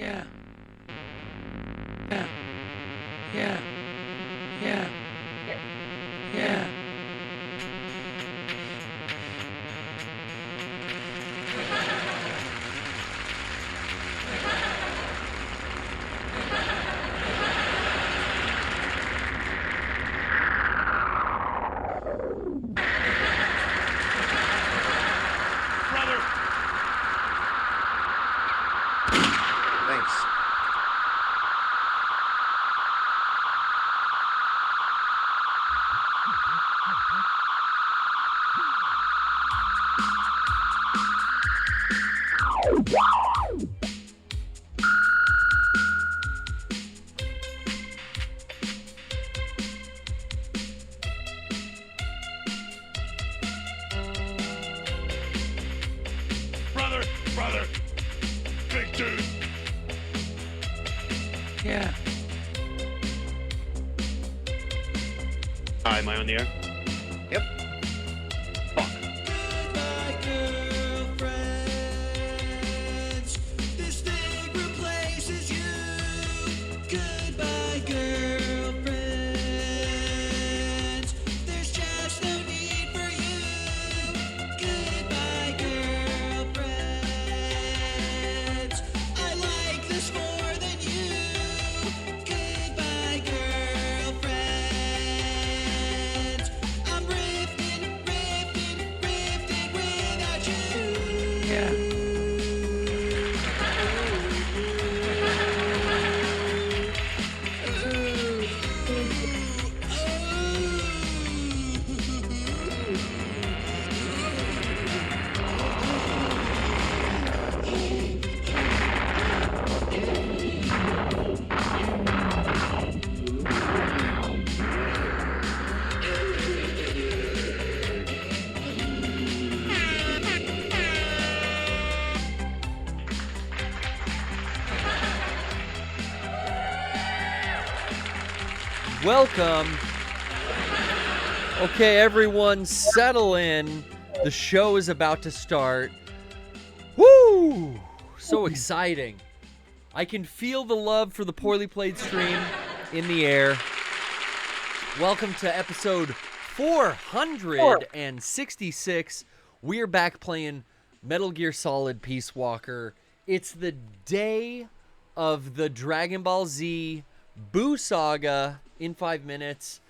Yeah. Yeah. Yeah. Yeah. Yeah. Thanks. Brother, big dude. Yeah. Hi, am I on the air? Yep. Goodbye, girlfriends. This thing replaces you. Goodbye, girlfriends. There's just no need for you. Goodbye, girlfriends. I like this more than you. Goodbye, girlfriends. I'm rifting without you. Yeah. Welcome. Okay, everyone, settle in. The show is about to start. Woo! So exciting. I can feel the love for the poorly played stream in the air. Welcome to episode 466. We're back playing Metal Gear Solid Peace Walker. It's the day of the Dragon Ball Z Boo Saga in 5 minutes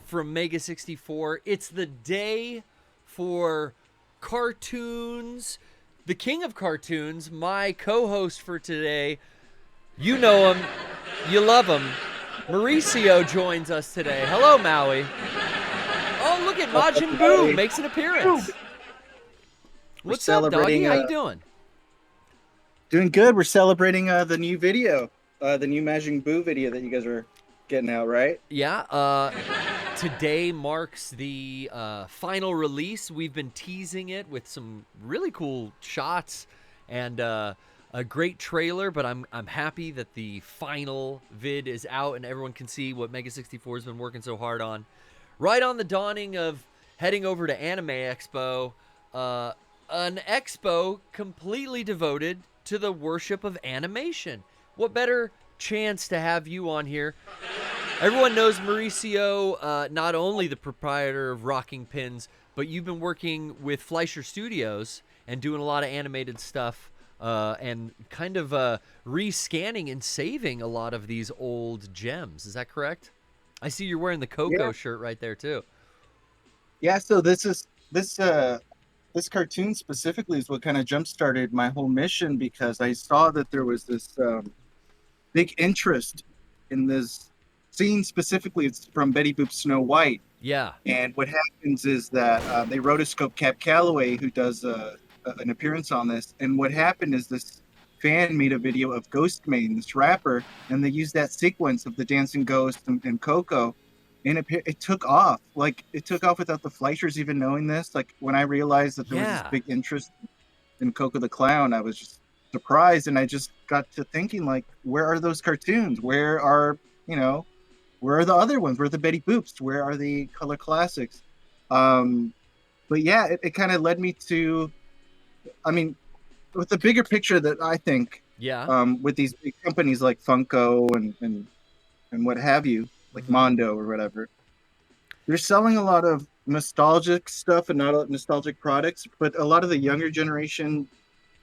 from Mega 64. It's the day for cartoons. The king of cartoons, my co-host for today. You know him. You love him. Mauricio joins us today. Hello, Maui. Oh, look at Majin Buu makes an appearance. What's up, doggy? How you doing? Doing good. We're celebrating the new video, the new Majin Buu video that you guys are getting out, right? Yeah, today marks the final release. We've been teasing it with some really cool shots and a great trailer, but I'm happy that the final vid is out and everyone can see what Mega 64 has been working so hard on. Right on the dawning of heading over to Anime Expo, an expo completely devoted to the worship of animation. What better chance to have you on here? Everyone knows Mauricio, not only the proprietor of Rocking Pins, but you've been working with Fleischer Studios and doing a lot of animated stuff and kind of re-scanning and saving a lot of these old gems. Is that correct? I see you're wearing the Coco shirt right there too. Yeah. So this cartoon specifically is what kind of jump-started my whole mission, because I saw that there was this big interest in this scene. Specifically, it's from Betty Boop's Snow White. Yeah. And what happens is that they rotoscope Cap Calloway, who does an appearance on this. And what happened is this fan made a video of Ghost Main, this rapper, and they used that sequence of the dancing ghost and Coco, and it took off. Like, it took off without the Fleischers even knowing this. Like, when I realized that there was this big interest in Coco the Clown, I was just surprised, and I just got to thinking, like, where are those cartoons? Where are the other ones? Where are the Betty Boops? Where are the color classics? But yeah, it kind of led me to, I mean, with the bigger picture that I think Yeah. with these big companies like Funko and what have you, like Mondo or whatever. They're selling a lot of nostalgic stuff and not nostalgic products, but a lot of the younger generation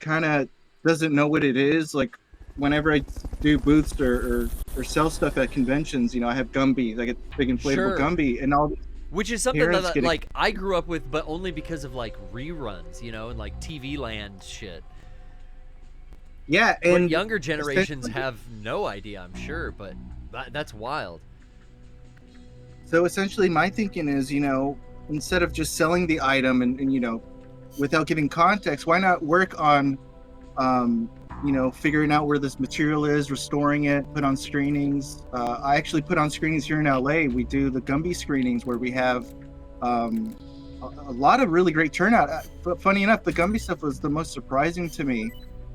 kind of doesn't know what it is. Like whenever I do booths or sell stuff at conventions, I have Gumby, I get big inflatable Sure. Gumby, and all these Which is something parents that get like I grew up with, but only because of like reruns, and like TV Land shit. yeah, But and younger generations essentially- have no idea, I'm sure. But that's wild. So essentially, my thinking is, instead of just selling the item and without giving context, why not work on, figuring out where this material is, restoring it, put on screenings. I actually put on screenings here in LA. We do the Gumby screenings where we have a lot of really great turnout. But funny enough, the Gumby stuff was the most surprising to me,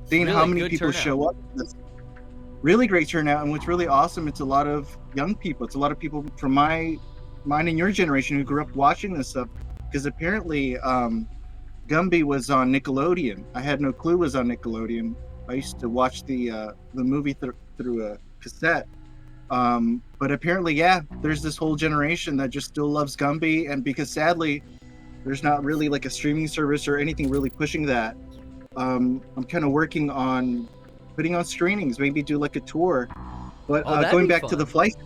seeing how Really many good people turnout. show up. Really great turnout, and what's really awesome, it's a lot of young people. It's a lot of people from mine and your generation who grew up watching this stuff, because apparently Gumby was on Nickelodeon. I had no clue it was on Nickelodeon. I used to watch the movie through a cassette, but apparently, yeah, there's this whole generation that just still loves Gumby, and because sadly there's not really like a streaming service or anything really pushing that, I'm kind of working on putting on screenings, maybe do like a tour. But that'd going be back to the fun. Fleischer,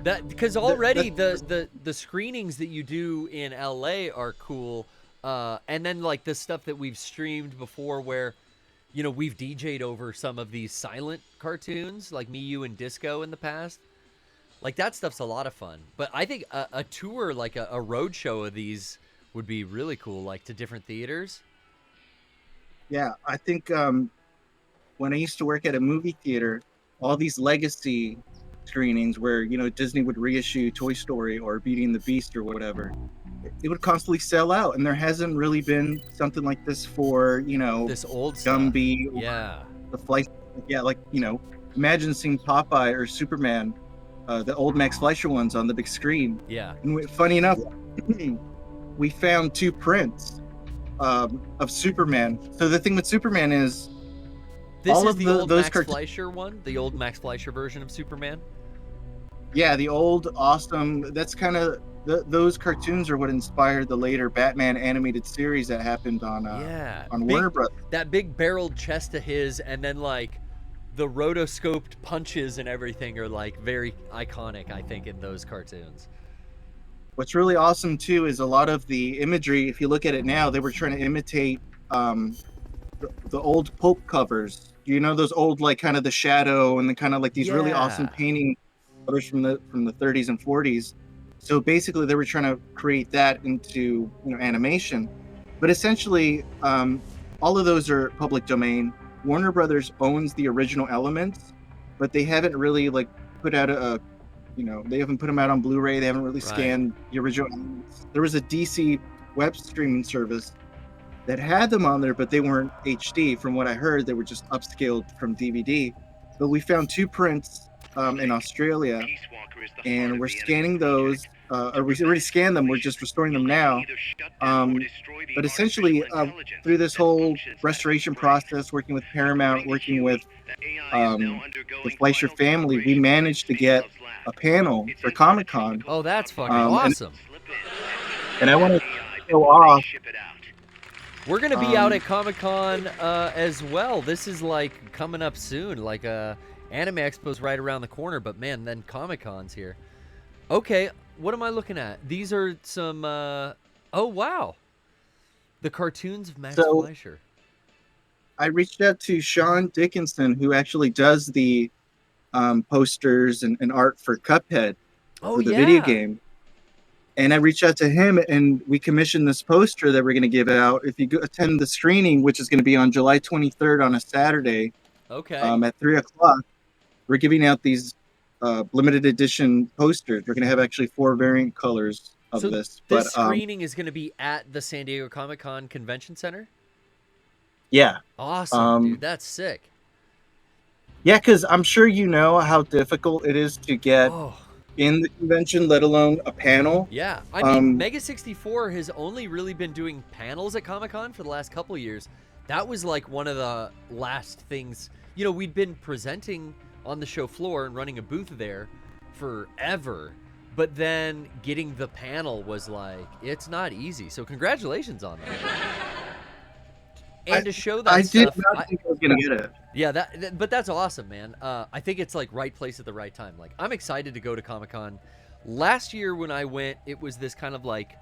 That because already the- the screenings that you do in LA are cool, and then like the stuff that we've streamed before, where we've DJ'd over some of these silent cartoons, like Me, You, and Disco in the past. Like that stuff's a lot of fun. But I think a tour, like a road show of these, would be really cool, like to different theaters. yeah, I think when I used to work at a movie theater, all these legacy screenings where Disney would reissue Toy Story or Beauty and the Beast or whatever, it would constantly sell out, and there hasn't really been something like this for This old stuff. Gumby or Yeah. the Fleischer. Yeah, like imagine seeing Popeye or Superman, the old Max Fleischer ones on the big screen. Yeah. And funny enough, we found two prints of Superman. So the thing with Superman is This all is of the the- old those Max cart- Fleischer one, the old Max Fleischer version of Superman. yeah, the old awesome. That's kind of those cartoons are what inspired the later Batman animated series that happened on Yeah. on Big- Warner Brothers. That big barreled chest of his, and then like the rotoscoped punches and everything are like very iconic, I think, in those cartoons. What's really awesome too is a lot of the imagery. If you look at it now, they were trying to imitate the old pulp covers. Those old like kind of the shadow and the kind of like these really awesome Yeah. painting covers from the 30s and 40s. So basically, they were trying to create that into animation. But essentially, all of those are public domain. Warner Brothers owns the original elements, but they haven't really like put out they haven't put them out on Blu-ray. They haven't really Right. scanned the original elements. There was a DC web streaming service that had them on there, but they weren't HD. From what I heard, they were just upscaled from DVD. But we found two prints in Australia, and we're scanning those. Or we already scanned them. We're just restoring them now. But essentially, through this whole restoration process, working with Paramount, working with the Fleischer family, we managed to get a panel for Comic-Con. Oh, that's fucking And- awesome. And I want to show off. We're gonna be out at Comic-Con as well. This is like coming up soon. Like Anime Expo's right around the corner, but man, then Comic-Con's here. Okay, what am I looking at? These are some. Oh wow, the cartoons of Max So- Fleischer. I reached out to Sean Dickinson, who actually does the posters and art for Cuphead, Oh for the yeah. video game. And I reached out to him, and we commissioned this poster that we're going to give out. If you attend the screening, which is going to be on July 23rd on a Saturday Okay. at 3:00, we're giving out these limited edition posters. We're going to have actually 4 variant colors of So this. This But screening is going to be at the San Diego Comic-Con Convention Center. yeah. Awesome, dude. That's sick. Yeah, because I'm sure you know how difficult it is to get Oh. in the convention, let alone a panel. Yeah, I mean, Um, Mega 64 has only really been doing panels at Comic-Con for the last couple years. That was like one of the last things you know, we'd been presenting on the show floor and running a booth there forever. But then getting the panel was like, it's not easy. So congratulations on that. And to show that I stuff, did not think I was gonna get it. yeah, but that's awesome, man. I think it's like right place at the right time. Like, I'm excited to go to Comic-Con. Last year when I went, it was this kind of like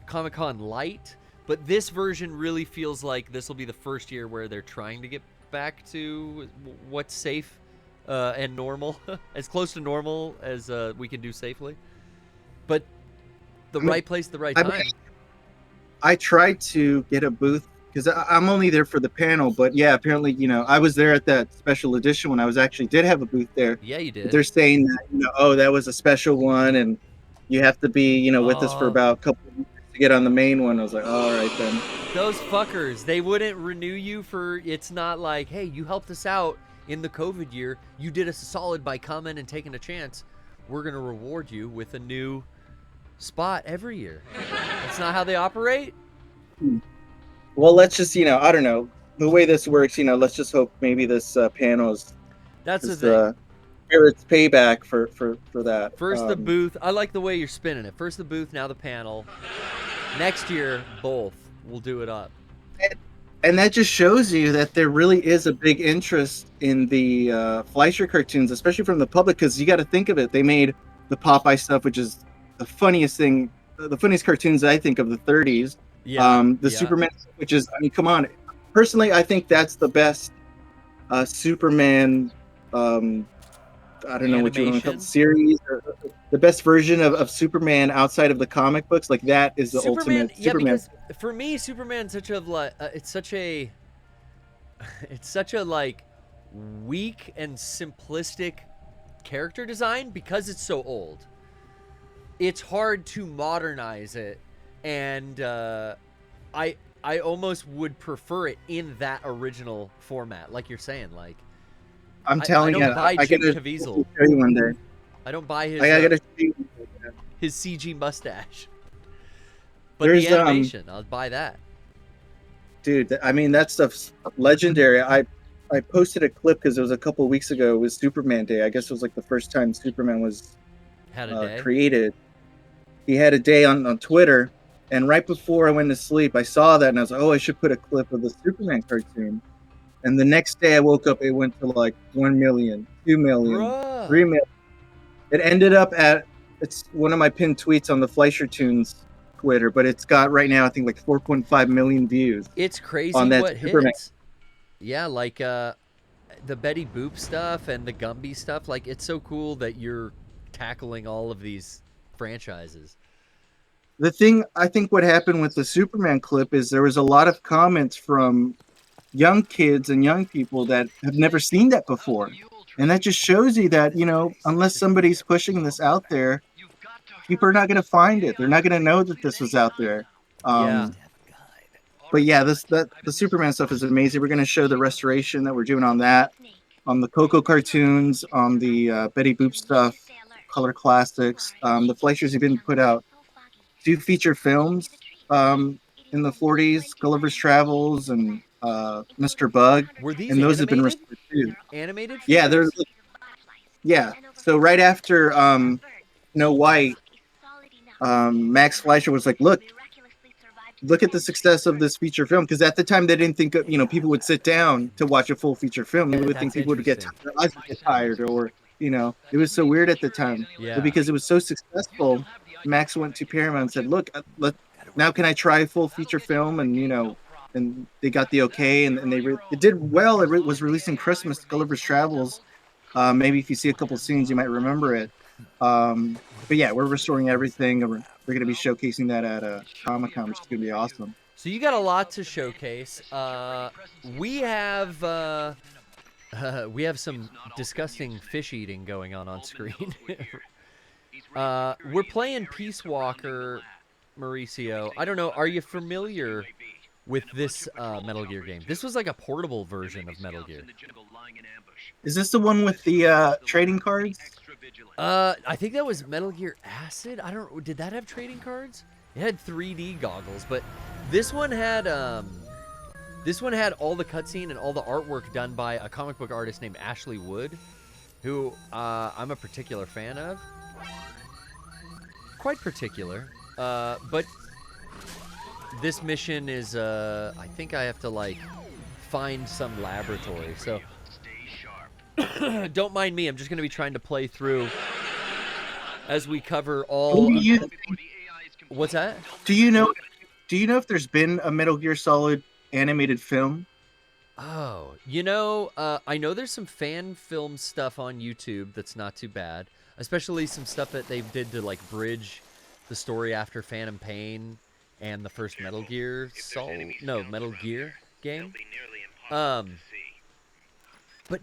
Comic-Con light, but this version really feels like this will be the first year where they're trying to get back to what's safe and normal, as close to normal as we can do safely. But the right place at the right time. I tried to get a booth because I'm only there for the panel, but yeah, apparently, you know, I was there at that special edition when I was actually did have a booth there. Yeah, you did. They're saying that, you know, oh, that was a special one, and you have to be, you know, with us for about a couple of weeks to get on the main one. I was like, all right then. Those fuckers, they wouldn't renew you for. It's not like, hey, you helped us out in the COVID year. You did us a solid by coming and taking a chance. We're gonna reward you with a new spot every year. That's not how they operate. Well, let's just, you know, I don't know the way this works. You know, let's just hope maybe this panel is That's the thing. Garrett's payback for that. First the booth. I like the way you're spinning it. First the booth, now the panel. Next year, both. We'll do it up. And that just shows you that there really is a big interest in the Fleischer cartoons, especially from the public, because you got to think of it. They made the Popeye stuff, which is the funniest thing, the funniest cartoons I think of the 30s. Yeah. Superman, which is, I mean, come on. Personally, I think that's the best Superman. I don't know what you want to call it, series, or the best version of Superman outside of the comic books. Like that is the ultimate Superman. Because for me, Superman's such a it's such a like weak and simplistic character design because it's so old. It's hard to modernize it, and I almost would prefer it in that original format, like you're saying, like. I'm telling you, I gotta Jim show Caviezel. you one day. I don't buy his I gotta show you. his CG mustache. But There's, the animation, I'll buy that. Dude, I mean that stuff's legendary. I posted a clip because it was a couple of weeks ago. It was Superman Day. I guess it was like the first time Superman was Had a day. created. He had a day on Twitter, and right before I went to sleep, I saw that and I was like, oh, I should put a clip of the Superman cartoon. And the next day I woke up, it went to like 1 million, 2 million, Bruh. 3 million. It ended up at, it's one of my pinned tweets on the Fleischer Tunes Twitter, but it's got right now, I think like 4.5 million views. It's crazy on that what Superman. hits. Yeah, like the Betty Boop stuff and the Gumby stuff. Like, it's so cool that you're tackling all of these franchises. The thing, I think what happened with the Superman clip is there was a lot of comments from young kids and young people that have never seen that before. And that just shows you that, you know, unless somebody's pushing this out there, people are not going to find it. They're not going to know that this was out there. Yeah. But yeah, the Superman stuff is amazing. We're going to show the restoration that we're doing on that, on the Coco cartoons, on the Betty Boop stuff, Color Classics. The Fleischers have been put out 2 feature films in the 40s, Gulliver's Travels and Mr. Bug. Were these and those have been animated? restored too. Animated? Yeah, they're features? yeah. So right after No White, Max Fleischer was like, look at the success of this feature film, because at the time they didn't think people would sit down to watch a full feature film. They would think people would get tired, or it was so weird at the time. Yeah. But because it was so successful, Max went to Paramount and said, look, now can I try a full feature film? And and they got the okay, and it did well. It was released in Christmas, Gulliver's Travels. Maybe if you see a couple scenes, you might remember it. But yeah, we're restoring everything. We're going to be showcasing that at Comic-Con, which is going to be awesome. So you got a lot to showcase. We have some disgusting fish eating going on screen. We're playing Peace Walker, Mauricio. I don't know. Are you familiar with this Metal Gear game? This was like a portable version of Metal Gear. Is this the one with the trading cards? I think that was Metal Gear Acid. I don't. Did that have trading cards? It had 3D goggles, but this one had This one had all the cutscene and all the artwork done by a comic book artist named Ashley Wood, who I'm a particular fan of. Quite particular. But this mission is, I think I have to, like, find some laboratory. So don't mind me. I'm just going to be trying to play through as we cover all... What's that? Do you know if there's been a Metal Gear Solid animated film? Oh, you know, I know there's some fan film stuff on YouTube that's not too bad, especially some stuff that they did to, like, bridge the story after Phantom Pain and the first Metal Gear Metal Gear game. But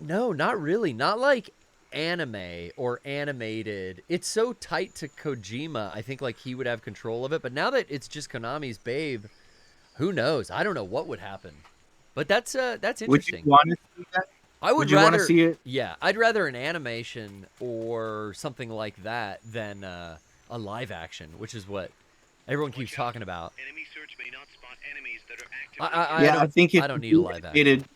no, not really. Not like anime or animated. It's so tight to Kojima, I think, like, he would have control of it. But now that it's just Konami's babe, who knows? I don't know what would happen. But that's interesting. Would you want to see that? Would you want to see it? Yeah, I'd rather an animation or something like that than a live action, which is what everyone keeps talking about. Enemy search may not spot enemies that are I think I don't need a live action.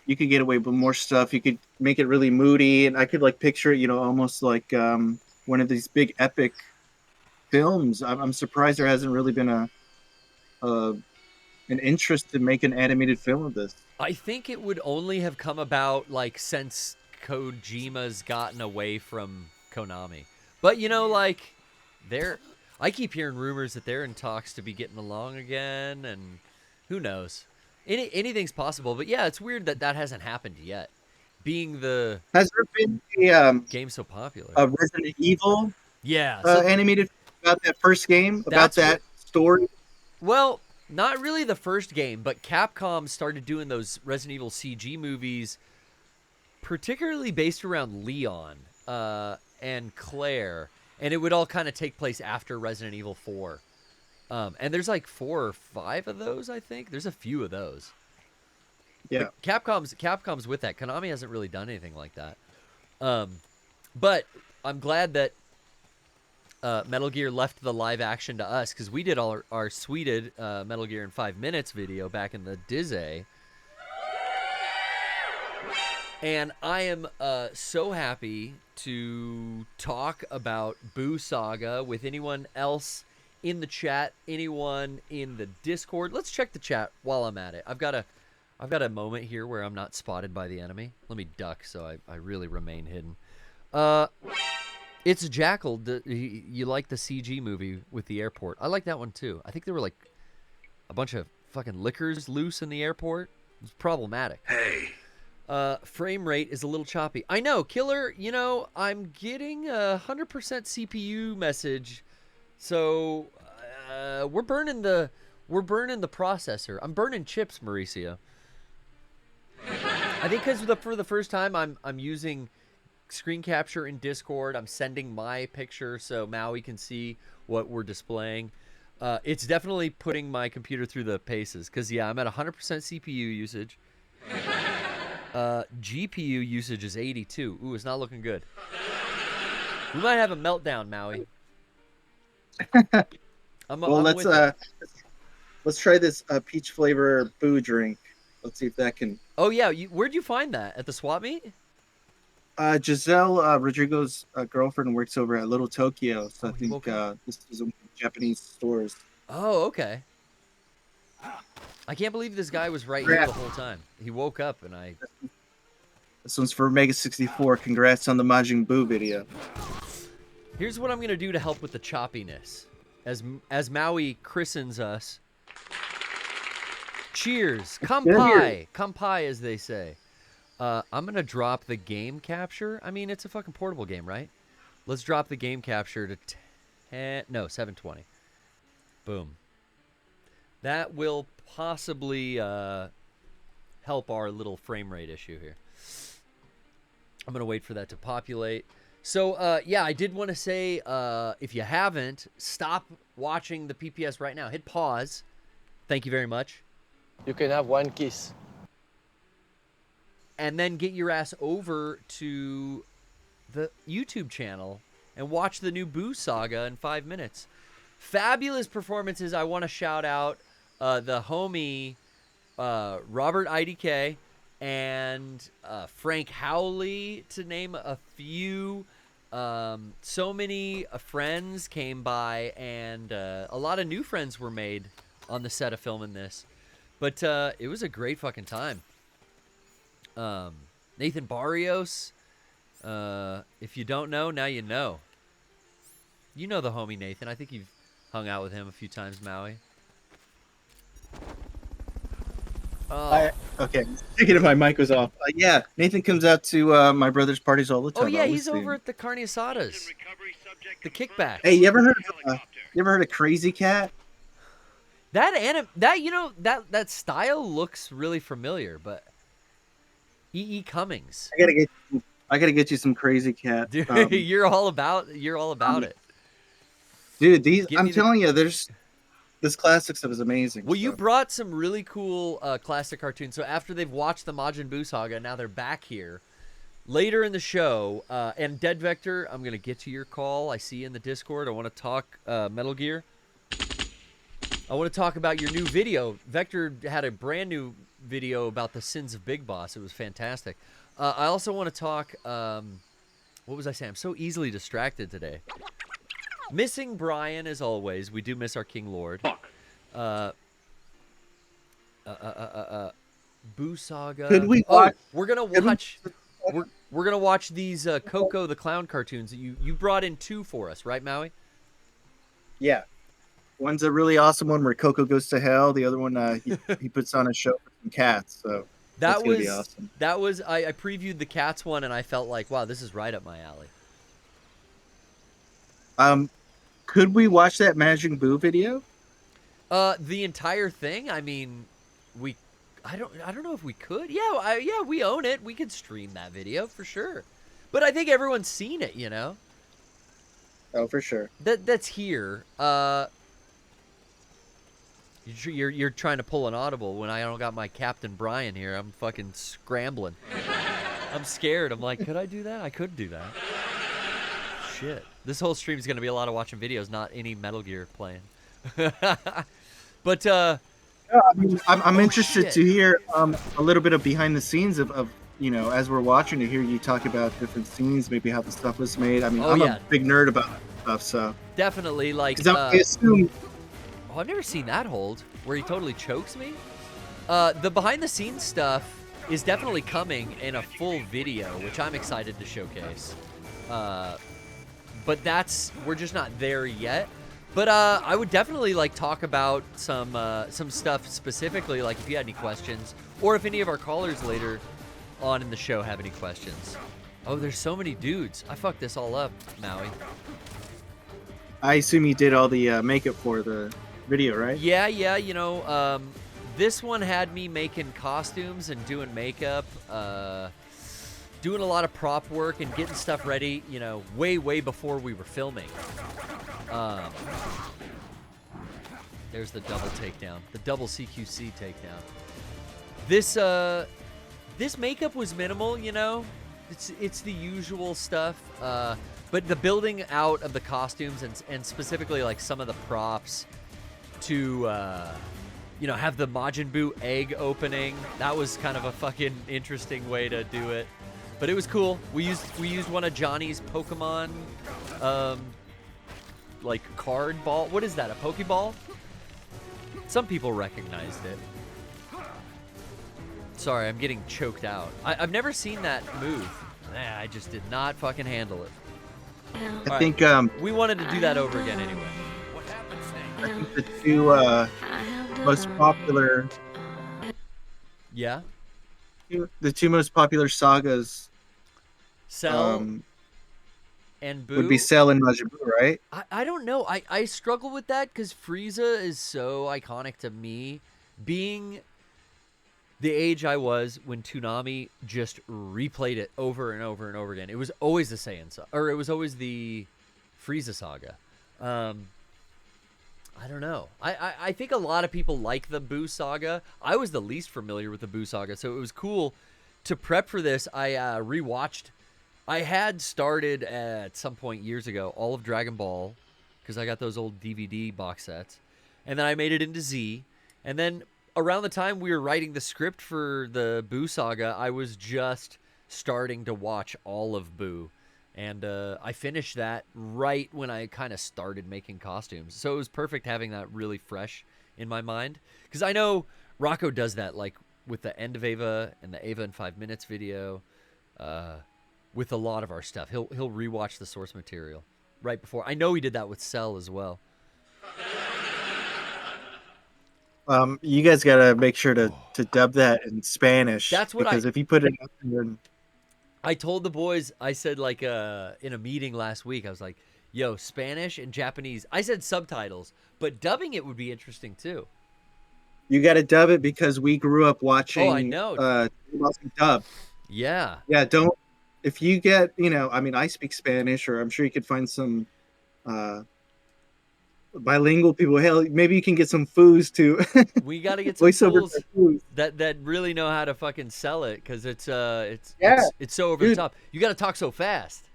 You could get away with more stuff. You could make it really moody, and I could, like, picture it, almost like one of these big epic films. I'm surprised there hasn't really been an interest to make an animated film of this. I think it would only have come about, like, since Kojima's gotten away from Konami. But, like, I keep hearing rumors that they're in talks to be getting along again, and who knows? Anything's possible. But yeah, it's weird that hasn't happened yet. Being the Has there been a game so popular? A Resident Evil animated about that first game, about that story? Well, not really the first game, but Capcom started doing those Resident Evil CG movies, particularly based around Leon and Claire, and it would all kind of take place after Resident Evil 4. And there's like 4 or 5 of those, I think. There's a few of those. Yeah. But Capcom's with that. Konami hasn't really done anything like that. But I'm glad that Metal Gear left the live action to us, because we did all our sweeted Metal Gear in 5 minutes video back in the Dizzy. And I am so happy to talk about Boo Saga with anyone else in the chat, anyone in the Discord. Let's check the chat while I'm at it. I've got a moment here where I'm not spotted by the enemy. Let me duck so I really remain hidden. It's Jackal. You like the CG movie with the airport? I like that one too. I think there were like a bunch of fucking liquors loose in the airport. It was problematic. Hey. Frame rate is a little choppy. I know, Killer. I'm getting a 100% CPU message. So we're burning the processor. I'm burning chips, Mauricio. I think because for the first time I'm using screen capture in Discord. I'm sending my picture so Maui can see what we're displaying. It's definitely putting my computer through the paces because I'm at 100% CPU usage. GPU usage is 82. Ooh, it's not looking good. We might have a meltdown, Maui. Let's try this peach flavor Boo drink. Let's see if that can. Oh yeah, where'd you find that? At the swap meet? Giselle Rodrigo's girlfriend works over at Little Tokyo, so I think this is one of the Japanese stores. Oh, okay. I can't believe this guy was right here the whole time. He woke up and I. This one's for Mega 64. Congrats on the Majin Buu video. Here's what I'm gonna do to help with the choppiness, as Maui christens us. Cheers, kampai, as they say. I'm gonna drop the game capture. I mean, it's a fucking portable game, right? Let's drop the game capture to 720. Boom. That will possibly help our little frame rate issue here. I'm gonna wait for that to populate. So, I did want to say, if you haven't, stop watching the PPS right now. Hit pause. Thank you very much. You can have one kiss. And then get your ass over to the YouTube channel and watch the new Boo Saga in 5 minutes. Fabulous performances. I want to shout out the homie Robert IDK, and Frank Howley, to name a few. So many friends came by, and a lot of new friends were made on the set of filming this. But it was a great fucking time. Nathan Barrios, if you don't know, now you know. You know the homie Nathan. I think you've hung out with him a few times, Maui. Okay, thinking if my mic was off. Yeah, Nathan comes out to my brother's parties all the time. Oh yeah, I always he's see over him. at the Carne Asadas. The kickback. Hey, you ever heard of Crazy Cat? That style looks really familiar, but E.E. Cummings. I gotta get you some Crazy Cat. Dude, you're all about it. Dude, Give I'm me the- telling you, this classic stuff is amazing. Well, you so. brought some really cool classic cartoons. So after they've watched the Majin Buu saga, now they're back here. Later in the show, and Dead Vector, I'm going to get to your call. I see you in the Discord. I want to talk Metal Gear. I want to talk about your new video. Vector had a brand new video about the sins of Big Boss. It was fantastic. I also want to talk, what was I saying? I'm so easily distracted today. Missing Brian, as always. We do miss our King Lord. Boo Saga. Could we watch? We're gonna watch. We're gonna watch these Coco the Clown cartoons that you brought in 2 for us, right, Maui? Yeah, one's a really awesome one where Coco goes to hell. The other one, he puts on a show for some cats. So that's gonna be awesome. I previewed the cats one, and I felt like, wow, this is right up my alley. Could we watch that Majin Buu video? The entire thing. I mean, I don't know if we could. Yeah, we own it. We could stream that video for sure. But I think everyone's seen it, you know. Oh, for sure. That's here. You're trying to pull an audible when I don't got my Captain Brian here. I'm fucking scrambling. I'm scared. I'm like, could I do that? I could do that. Shit. This whole stream is going to be a lot of watching videos, not any Metal Gear playing. But I'm interested shit. to hear a little bit of behind the scenes of as we're watching to hear you talk about different scenes, maybe how the stuff was made. I mean, I'm a big nerd about that stuff, so definitely like. 'cause I assume. Oh, I've never seen that hold where he totally chokes me. The behind the scenes stuff is definitely coming in a full video, which I'm excited to showcase. But we're just not there yet. But I would definitely like talk about some stuff specifically, like if you had any questions, or if any of our callers later on in the show have any questions. Oh, there's so many dudes. I fucked this all up, Maui. I assume you did all the makeup for the video, right? Yeah. This one had me making costumes and doing makeup, doing a lot of prop work and getting stuff ready, way before we were filming. There's the double takedown, the double CQC takedown. This makeup was minimal, it's the usual stuff. But the building out of the costumes and specifically like some of the props to have the Majin Buu egg opening, that was kind of a fucking interesting way to do it. But it was cool. We used one of Johnny's Pokemon like card ball. What is that? A Pokeball? Some people recognized it. Sorry, I'm getting choked out. I've never seen that move. I just did not fucking handle it. I think we wanted to do that over again anyway. I think the 2 most popular. Yeah. The 2 most popular sagas. Cell and Boo would be Cell and Majin Buu, right? I don't know. I struggle with that because Frieza is so iconic to me. Being the age I was when Toonami just replayed it over and over and over again. It was always the Saiyan saga, or it was always the Frieza saga. I don't know. I think a lot of people like the Buu saga. I was the least familiar with the Buu saga, so it was cool to prep for this. I rewatched. I had started at some point years ago all of Dragon Ball because I got those old DVD box sets, and then I made it into Z, and then around the time we were writing the script for the Boo saga, I was just starting to watch all of Boo. And I finished that right when I kind of started making costumes. So it was perfect having that really fresh in my mind. Because I know Rocco does that, like, with the end of Ava and the Ava in 5 Minutes video. With a lot of our stuff. He'll rewatch the source material right before. I know he did that with Cell as well. You guys gotta make sure to dub that in Spanish. That's what because if you put it up there, I told the boys, I said, like, in a meeting last week, I was like, yo, Spanish and Japanese. I said subtitles, but dubbing it would be interesting too. you gotta dub it because we grew up watching. Oh, I know. Dub. Yeah. Yeah, don't. If you get, I mean, I speak Spanish, or I'm sure you could find some bilingual people. Hell, maybe you can get some foos to We got to get some voiceover fools that really know how to fucking sell it, because it's so over the top. You got to talk so fast.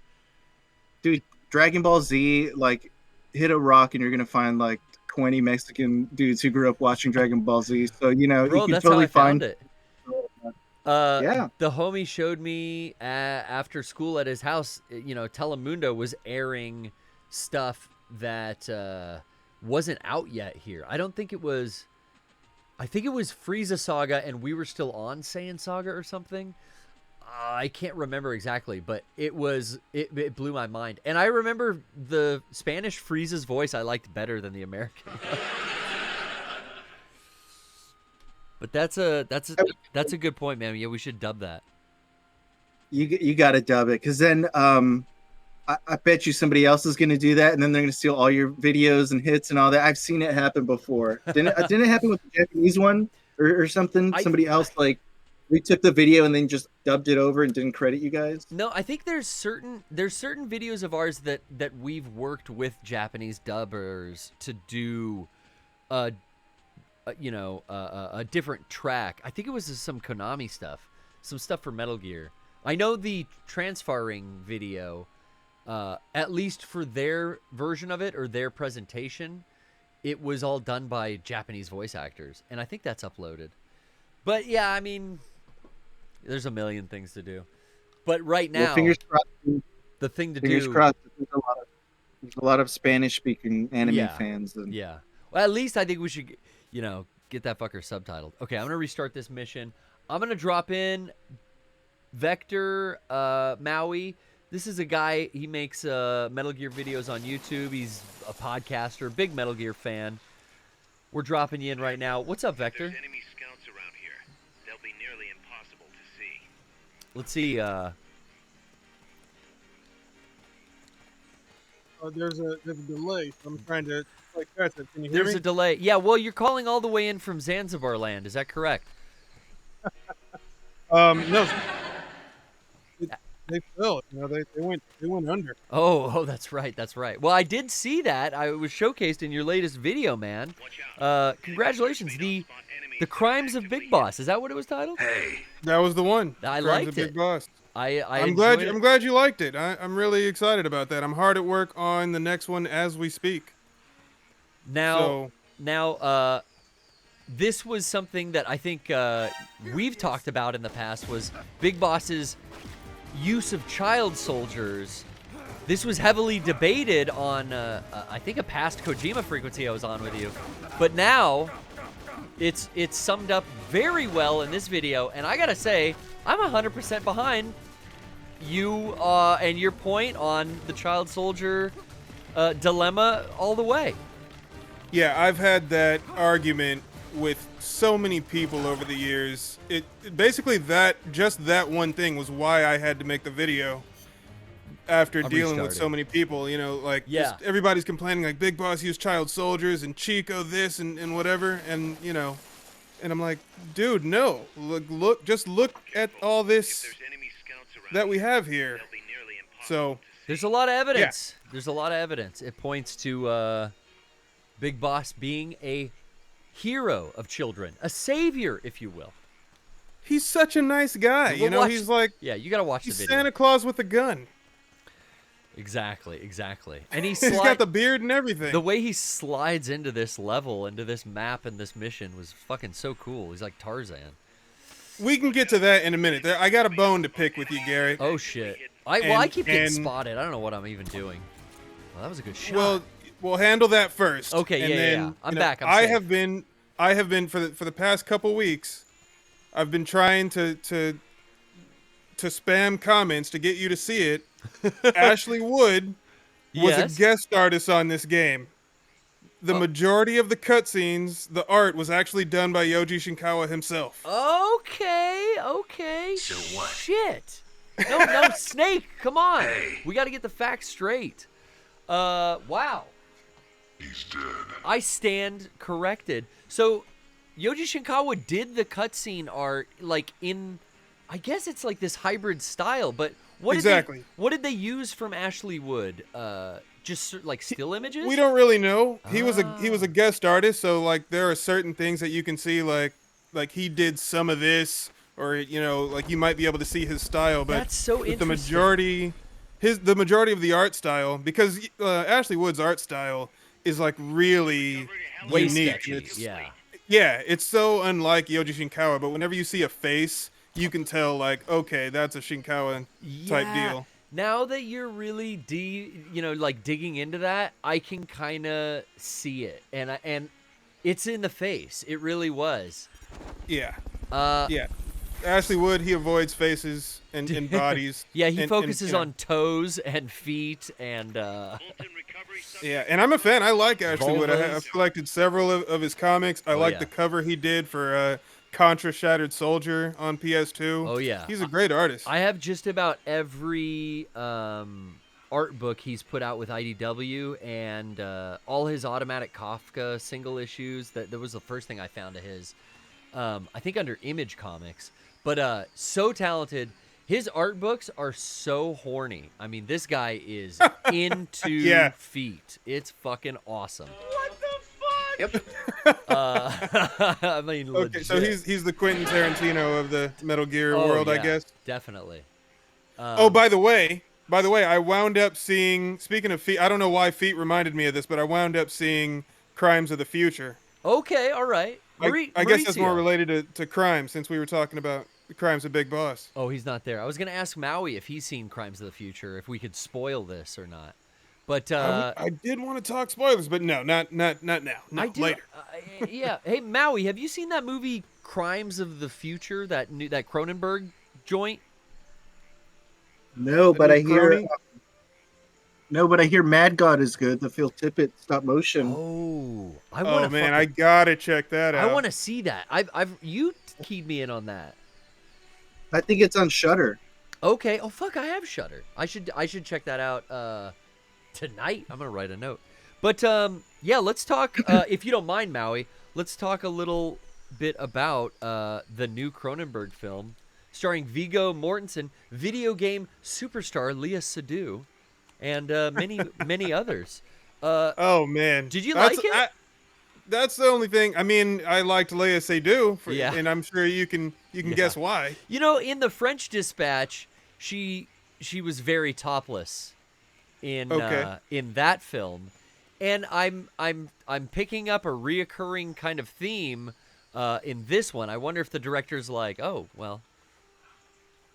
Dude, Dragon Ball Z, like, hit a rock and you're gonna find like 20 Mexican dudes who grew up watching Dragon Ball Z. So Bro, you can that's totally how I found find it. Yeah. The homie showed me after school at his house, Telemundo was airing stuff that wasn't out yet here. I think it was Frieza Saga and we were still on Saiyan Saga or something. I can't remember exactly, but it blew my mind. And I remember the Spanish Frieza's voice I liked better than the American. But that's a good point, man. Yeah, we should dub that. You got to dub it, because then I bet you somebody else is going to do that, and then they're going to steal all your videos and hits and all that. I've seen it happen before. Didn't it happen with the Japanese one or something? Somebody else like retook the video and then just dubbed it over and didn't credit you guys? No, I think there's certain videos of ours that we've worked with Japanese dubbers to do a different track. I think it was some Konami stuff, some stuff for Metal Gear. I know the Transfaring video, at least for their version of it or their presentation, it was all done by Japanese voice actors, and I think that's uploaded. But yeah, I mean, there's a million things to do. But right now, fingers crossed, the thing to fingers do. crossed. There's a lot of Spanish-speaking anime fans. Yeah. Well, at least I think we should, get that fucker subtitled. Okay, I'm gonna restart this mission. I'm gonna drop in Vector Maui. This is a guy. He makes Metal Gear videos on YouTube. He's a podcaster, big Metal Gear fan. We're dropping you in right now. What's up, Vector? There's enemy scouts around here. They'll be nearly impossible to see. Let's see. There's a delay. I'm trying to catch it. Can you hear There's me? a delay. Yeah, well, you're calling all the way in from Zanzibar land. Is that correct? No. They fell. They went under. Oh, that's right. That's right. Well, I did see that. I was showcased in your latest video, man. Congratulations. The Crimes of Big Boss. Is that what it was titled? Hey. That was the one. I Crimes liked of Big it. Boss. I'm glad you liked it. I'm really excited about that. I'm hard at work on the next one as we speak. Now, this was something that I think we've talked about in the past, was Big Boss's use of child soldiers. This was heavily debated on, I think, a past Kojima Frequency I was on with you. But now, it's summed up very well in this video, and I gotta say, I'm 100% behind you and your point on the child soldier dilemma all the way. Yeah, I've had that argument with so many people over the years. It basically that one thing was why I had to make the video. After dealing with so many people, just everybody's complaining like Big Boss used child soldiers and Chico this and whatever, and and I'm like, dude, no, look, just look at all this that we have here. So there's a lot of evidence. Yeah. There's a lot of evidence. It points to Big Boss being a hero of children, a savior, if you will. He's such a nice guy. He's like, yeah, you gotta watch the video. Santa Claus with a gun. Exactly. And He's got the beard and everything. The way he slides into this level, into this map and this mission was fucking so cool. He's like Tarzan. We can get to that in a minute. I got a bone to pick with you, Garrett. Oh shit. I keep getting spotted. I don't know what I'm even doing. Well, that was a good shot. Well, we'll handle that first. Okay, and yeah, then, yeah. I'm you know, back. I have been for the past couple weeks. I've been trying to spam comments to get you to see it. Ashley Wood was Yes? a guest artist on this game. The majority of the cutscenes, the art was actually done by Yoji Shinkawa himself. Okay. So what? Shit. No, Snake, come on. Hey. We got to get the facts straight. Wow. He's dead. I stand corrected. So, Yoji Shinkawa did the cutscene art like in, I guess it's like this hybrid style. But what did they use from Ashley Wood? Just like still images? We don't really know. He was a guest artist, so like there are certain things that you can see, like he did some of this, or you know, like you might be able to see his style. But That's so the interesting. majority of the art style, because Ashley Wood's art style is like really Way unique. sketchy. Yeah, it's so unlike Yoji Shinkawa. But whenever you see a face, you can tell like, okay, that's a Shinkawa type deal. Now that you're really digging into that, I can kind of see it, and it's in the face. It really was. Yeah. Yeah. Ashley Wood, he avoids faces and bodies. Yeah, he and, focuses you know. on toes and feet and. Yeah, and I'm a fan. I like Ashley Wood. Vulvas. I've collected several of his comics. I like yeah. the cover he did for Contra Shattered Soldier on PS2. Oh yeah, he's a great artist. I have just about every art book he's put out with IDW, and all his Automatic Kafka single issues. That was the first thing I found of his. I think under Image Comics, but so talented. His art books are so horny. I mean, this guy is into feet. It's fucking awesome. Yep. I mean, Okay, legit. so he's the Quentin Tarantino of the Metal Gear world, I yeah, guess. Definitely. By the way, I wound up seeing. Speaking of feet, I don't know why feet reminded me of this, but I wound up seeing Crimes of the Future. Okay, all right. I guess that's more Mauricio. related to crime, since we were talking about the Crimes of Big Boss. Oh, he's not there. I was gonna ask Maui if he's seen Crimes of the Future, if we could spoil this or not. But I did want to talk spoilers, but no, not now. No, I do, later. Yeah. Hey, Maui, have you seen that movie Crimes of the Future? That Cronenberg joint? No, but I hear. Crony? No, but I hear Mad God is good. The Phil Tippett stop motion. Oh, I want to. Oh man, I gotta check that out. I want to see that. You keyed me in on that. I think it's on Shudder. Okay. Oh fuck, I have Shudder. I should check that out tonight. I'm gonna write a note. But yeah, let's talk. If you don't mind, Maui, let's talk a little bit about the new Cronenberg film starring Viggo Mortensen, video game superstar Leah Seydoux, and many others. Oh man, Did you like it? That's the only thing. I mean, I liked Leia Seydoux, Yeah. and I'm sure you can guess why. You know, in the French Dispatch, she was very topless in that film, and I'm picking up a reoccurring kind of theme in this one. I wonder if the director's like, oh well,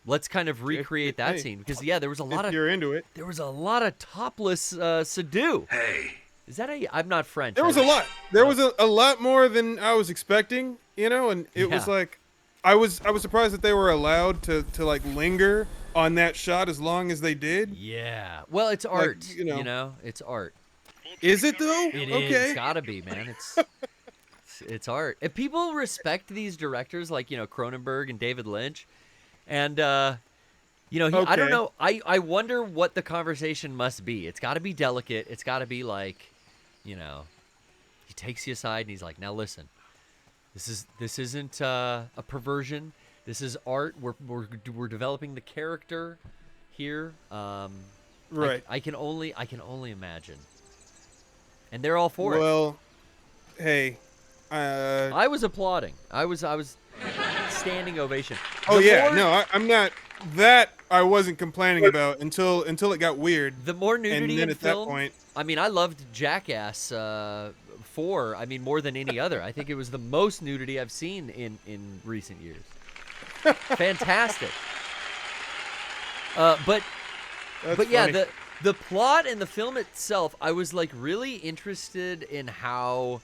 let's kind of recreate that scene, because there was a lot If of you're into it. there was a lot of topless Seydoux. Hey. Is that I'm not French. There was a lot. There was a lot more than I was expecting, you know, and it was Yeah. like I was surprised that they were allowed to like linger on that shot as long as they did. Yeah. Well, it's art. you know. It's art. Is it though? It is. Okay. It's gotta be, man. It's art. If people respect these directors like, Cronenberg and David Lynch, and I don't Okay. know. I wonder what the conversation must be. It's got to be delicate. It's got to be like, he takes you aside and he's like, now listen, this isn't a perversion. This is art. We're developing the character here. Right. I can only imagine. And they're all for it. Well, hey. I was applauding. I was standing ovation. Oh The yeah, more- no, I'm not. That I wasn't complaining about until it got weird. The more nudity And then in at film, that point, I mean, I loved Jackass 4. I mean, more than any other. I think it was the most nudity I've seen in recent years. Fantastic. But yeah, funny. the plot and the film itself, I was like really interested in how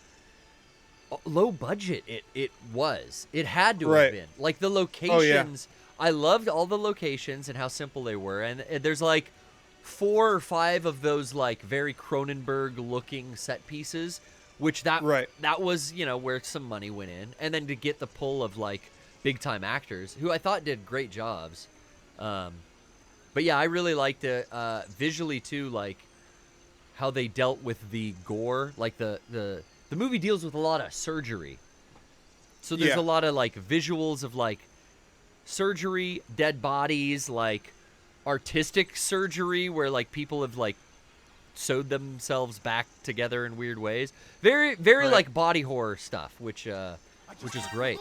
low budget it was. It had to have Right. been. Like the locations, I loved all the locations and how simple they were. And there's like 4 or 5 of those like very Cronenberg looking set pieces, which that was, you know, where some money went in. And then to get the pull of like big time actors who I thought did great jobs. But yeah, I really liked it visually too, like how they dealt with the gore. Like the movie deals with a lot of surgery, so there's a lot of like visuals of like surgery, dead bodies, like artistic surgery where like people have like sewed themselves back together in weird ways. Very like body horror stuff, which is great.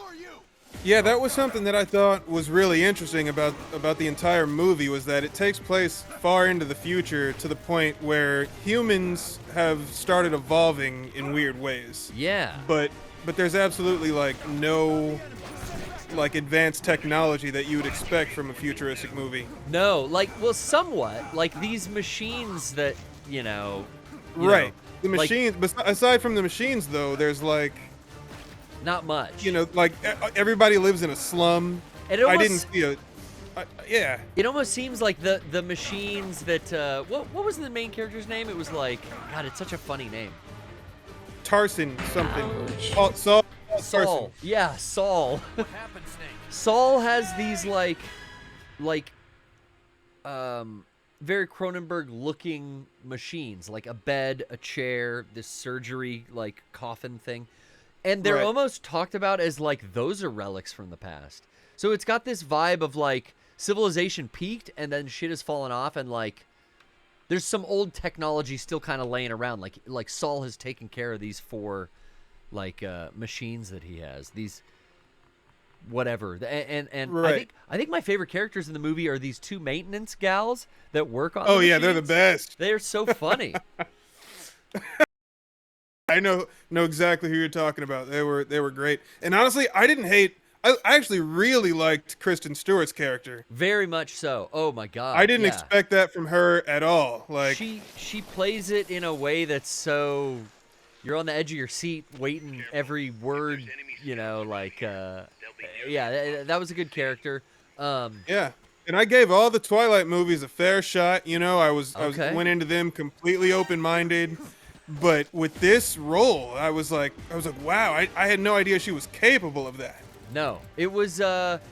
Yeah, that was something that I thought was really interesting about the entire movie, was that it takes place far into the future to the point where humans have started evolving in weird ways. Yeah. But there's absolutely like no like advanced technology that you would expect from a futuristic movie. No, like, well, somewhat. Like these machines that, you know. Right. The like- machines, but aside from the machines though, there's like, Not much. you know, like everybody lives in a slum. It I almost- didn't see a yeah. It almost seems like the machines that what was the main character's name? It was like, God, it's such a funny name. Tarson something. Oh, Saul. Saul. Tarson. Yeah, Saul. Saul has these like very Cronenberg looking machines, like a bed, a chair, this surgery like coffin thing. And they're Right. almost talked about as like those are relics from the past. So it's got this vibe of like civilization peaked and then shit has fallen off, and like there's some old technology still kind of laying around. Like Saul has taken care of these 4 like machines that he has. These whatever. And Right. I think my favorite characters in the movie are these 2 maintenance gals that work on Oh the yeah, they're the machines. best. They're so funny. I know exactly who you're talking about. They were great. And honestly, I didn't hate. I actually really liked Kristen Stewart's character. Very much so. Oh my god. I didn't yeah. expect that from her at all. Like she plays it in a way that's so you're on the edge of your seat waiting every word, you know, like yeah, that was a good character. yeah. And I gave all the Twilight movies a fair shot. You know, I Okay. went into them completely open-minded. But with this role, I was like, wow, I had no idea she was capable of that. No, it was that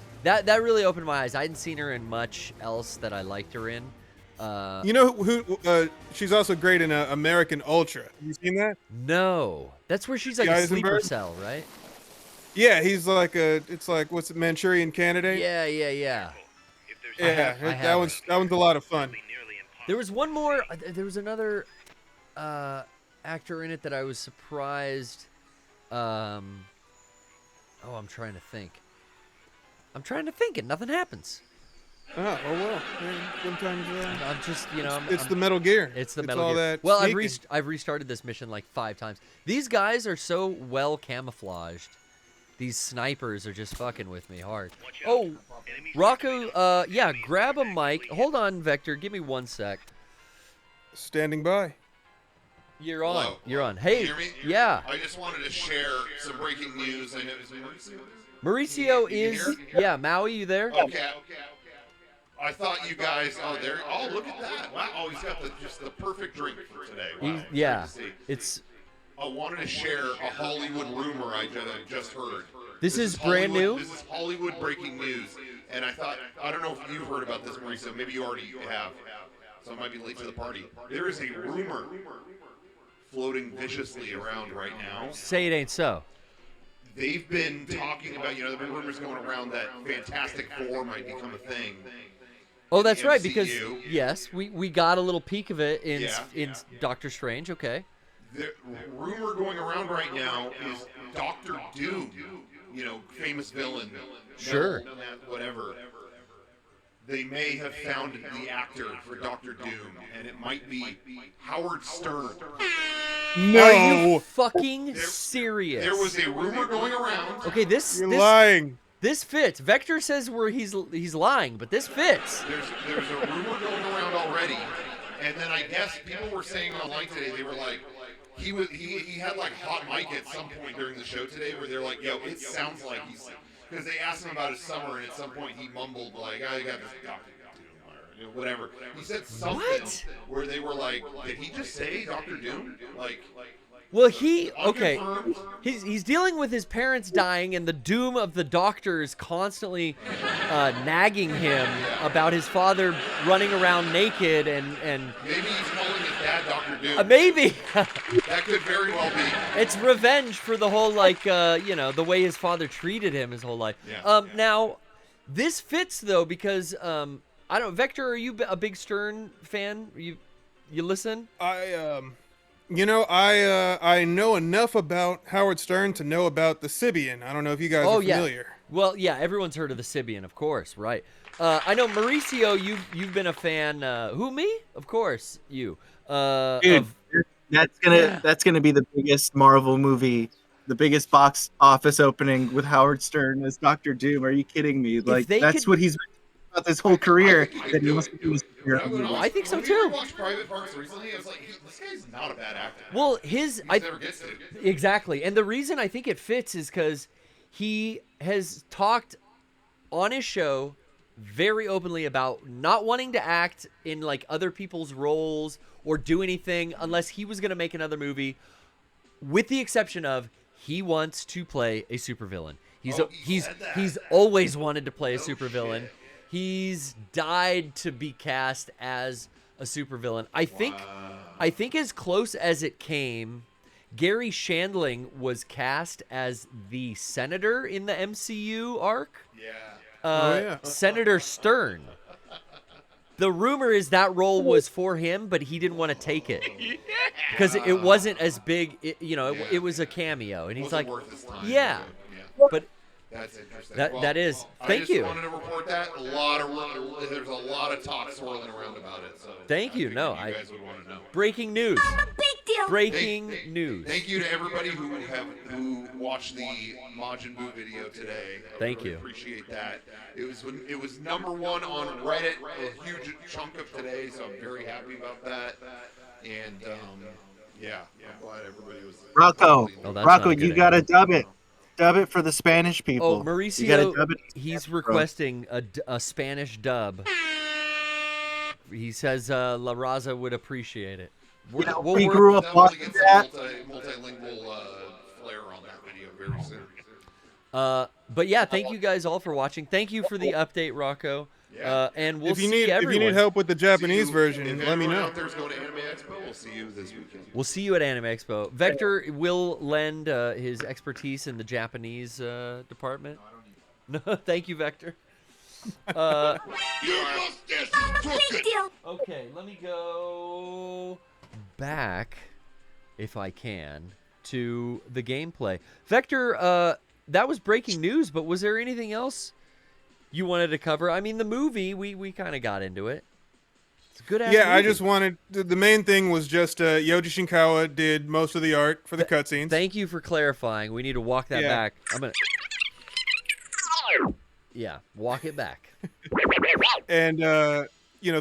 really opened my eyes. I hadn't seen her in much else that I liked her in. You know who? She's also great in American Ultra. Have you seen that? No, that's where she's like a sleeper Eisenberg? cell, right? Yeah, he's like it's like what's it, Manchurian Candidate? Yeah. Yeah, I that one's a lot of fun. There was one more. There was another actor in it that I was surprised. I'm trying to think. And nothing happens. Oh well. Sometimes I'm just, you know, it's the Metal Gear. It's the It's Metal all Gear. that Well, sneaking. I've restarted this mission like 5 times. These guys are so well camouflaged. These snipers are just fucking with me hard. Oh, Rocco, yeah, grab a mic. Hold on, Vector. Give me 1 sec. Standing by. You're on. Hello. You're on. Hey, Hear me? yeah. I just wanted to share some breaking news. I know Mauricio You is, here? yeah, Maui, you there? Okay. I thought you guys. Oh, look at that! Wow. Oh, he's got just the perfect drink for today. Wow. Yeah, Great to see. it's, I wanted to share a Hollywood rumor I just heard. This is brand Hollywood- new? This is Hollywood breaking news, and I thought I don't know if you've heard about this, Mauricio. Maybe you already have. So I might be late to the party. There is a rumor floating viciously around right now. say it ain't so. They've been talking about, there have been rumors going around that Fantastic Four might become a thing. Oh, that's right, because, MCU. yes, we got a little peek of it in Yeah. Doctor Strange, okay. The rumor going around right now is Doctor Doom, famous villain. Sure. Whatever. they may have found the actor for Doctor Doom, and it might be Howard Stern. No, Are you fucking serious? There was a rumor going around. Okay, this you're lying. This fits. Vector says he's lying, but this fits. There's a rumor going around already, and then I guess people were saying online today, they were like, he had like hot mic at some point during the show today where they're like, yo, it sounds like he's, because they asked him about his summer, and at some point he mumbled like, I got this Doctor Doom, or whatever. He said something where they were like, did he just say Doctor Doom? Like. Well, he's dealing with his parents dying and the doom of the doctors constantly nagging him about his father running around naked and maybe he's calling his dad Dr. Doom. Maybe. That could very well be. It's revenge for the whole, the way his father treated him his whole life. Yeah. Now, this fits, though, because, I don't know, Vector, are you a big Stern fan? You listen? I know enough about Howard Stern to know about the Sybian. I don't know if you guys are familiar. Yeah. Well, yeah, everyone's heard of the Sybian, of course, right? I know, Mauricio, you've been a fan. Who, me? Of course, you. Dude, that's gonna be the biggest Marvel movie, the biggest box office opening with Howard Stern as Dr. Doom. Are you kidding me? Like that's what he's about this whole career. That he wants to do. I think so too. I watched Private Parts recently. I was like, this guy's not a bad actor. Well, never gets to. Exactly, and the reason I think it fits is because he has talked on his show very openly about not wanting to act in like other people's roles or do anything unless he was going to make another movie, with the exception of he wants to play a supervillain. He's always wanted to play a supervillain. He's died to be cast as a supervillain. I think as close as it came, Gary Shandling was cast as the senator in the MCU arc. Yeah. Senator Stern. The rumor is that role was for him, but he didn't want to take it because it wasn't as big. It was a cameo, and he's like, yeah. But that's interesting. That is. Thank you. I just wanted to report that. There's a lot of talk swirling around about it. So thank you. You guys would want to know. Breaking news. I'm a big deal. Breaking news. Thank you to everybody who watched the Majin Buu video today. Thank you. Appreciate that. It was number one on Reddit, a huge chunk of today, so I'm very happy about that. And I'm glad everybody was. Rocco, you gotta dub it. Dub it for the Spanish people. Oh, Mauricio, he's requesting a Spanish dub. He says La Raza would appreciate it. We grew up watching that. Multilingual flair on that video very soon. But yeah, thank you guys all for watching. Thank you for the update, Rocco. Yeah. And we'll if you see everyone. If you need help with the Japanese version, let me know. Out there's going to Anime Expo, we'll see you this weekend. We'll see you at Anime Expo. Vector will lend his expertise in the Japanese department. No, thank you, Vector. You mustache is crooked. Okay, let me go back, if I can, to the gameplay. Vector, that was breaking news, but was there anything else you wanted to cover? I mean, the movie, we kind of got into it. It's a good ass movie. I just wanted, the main thing was just Yoji Shinkawa did most of the art for the cutscenes. Thank you for clarifying. We need to walk that back. I'm going to... Yeah, walk it back. And,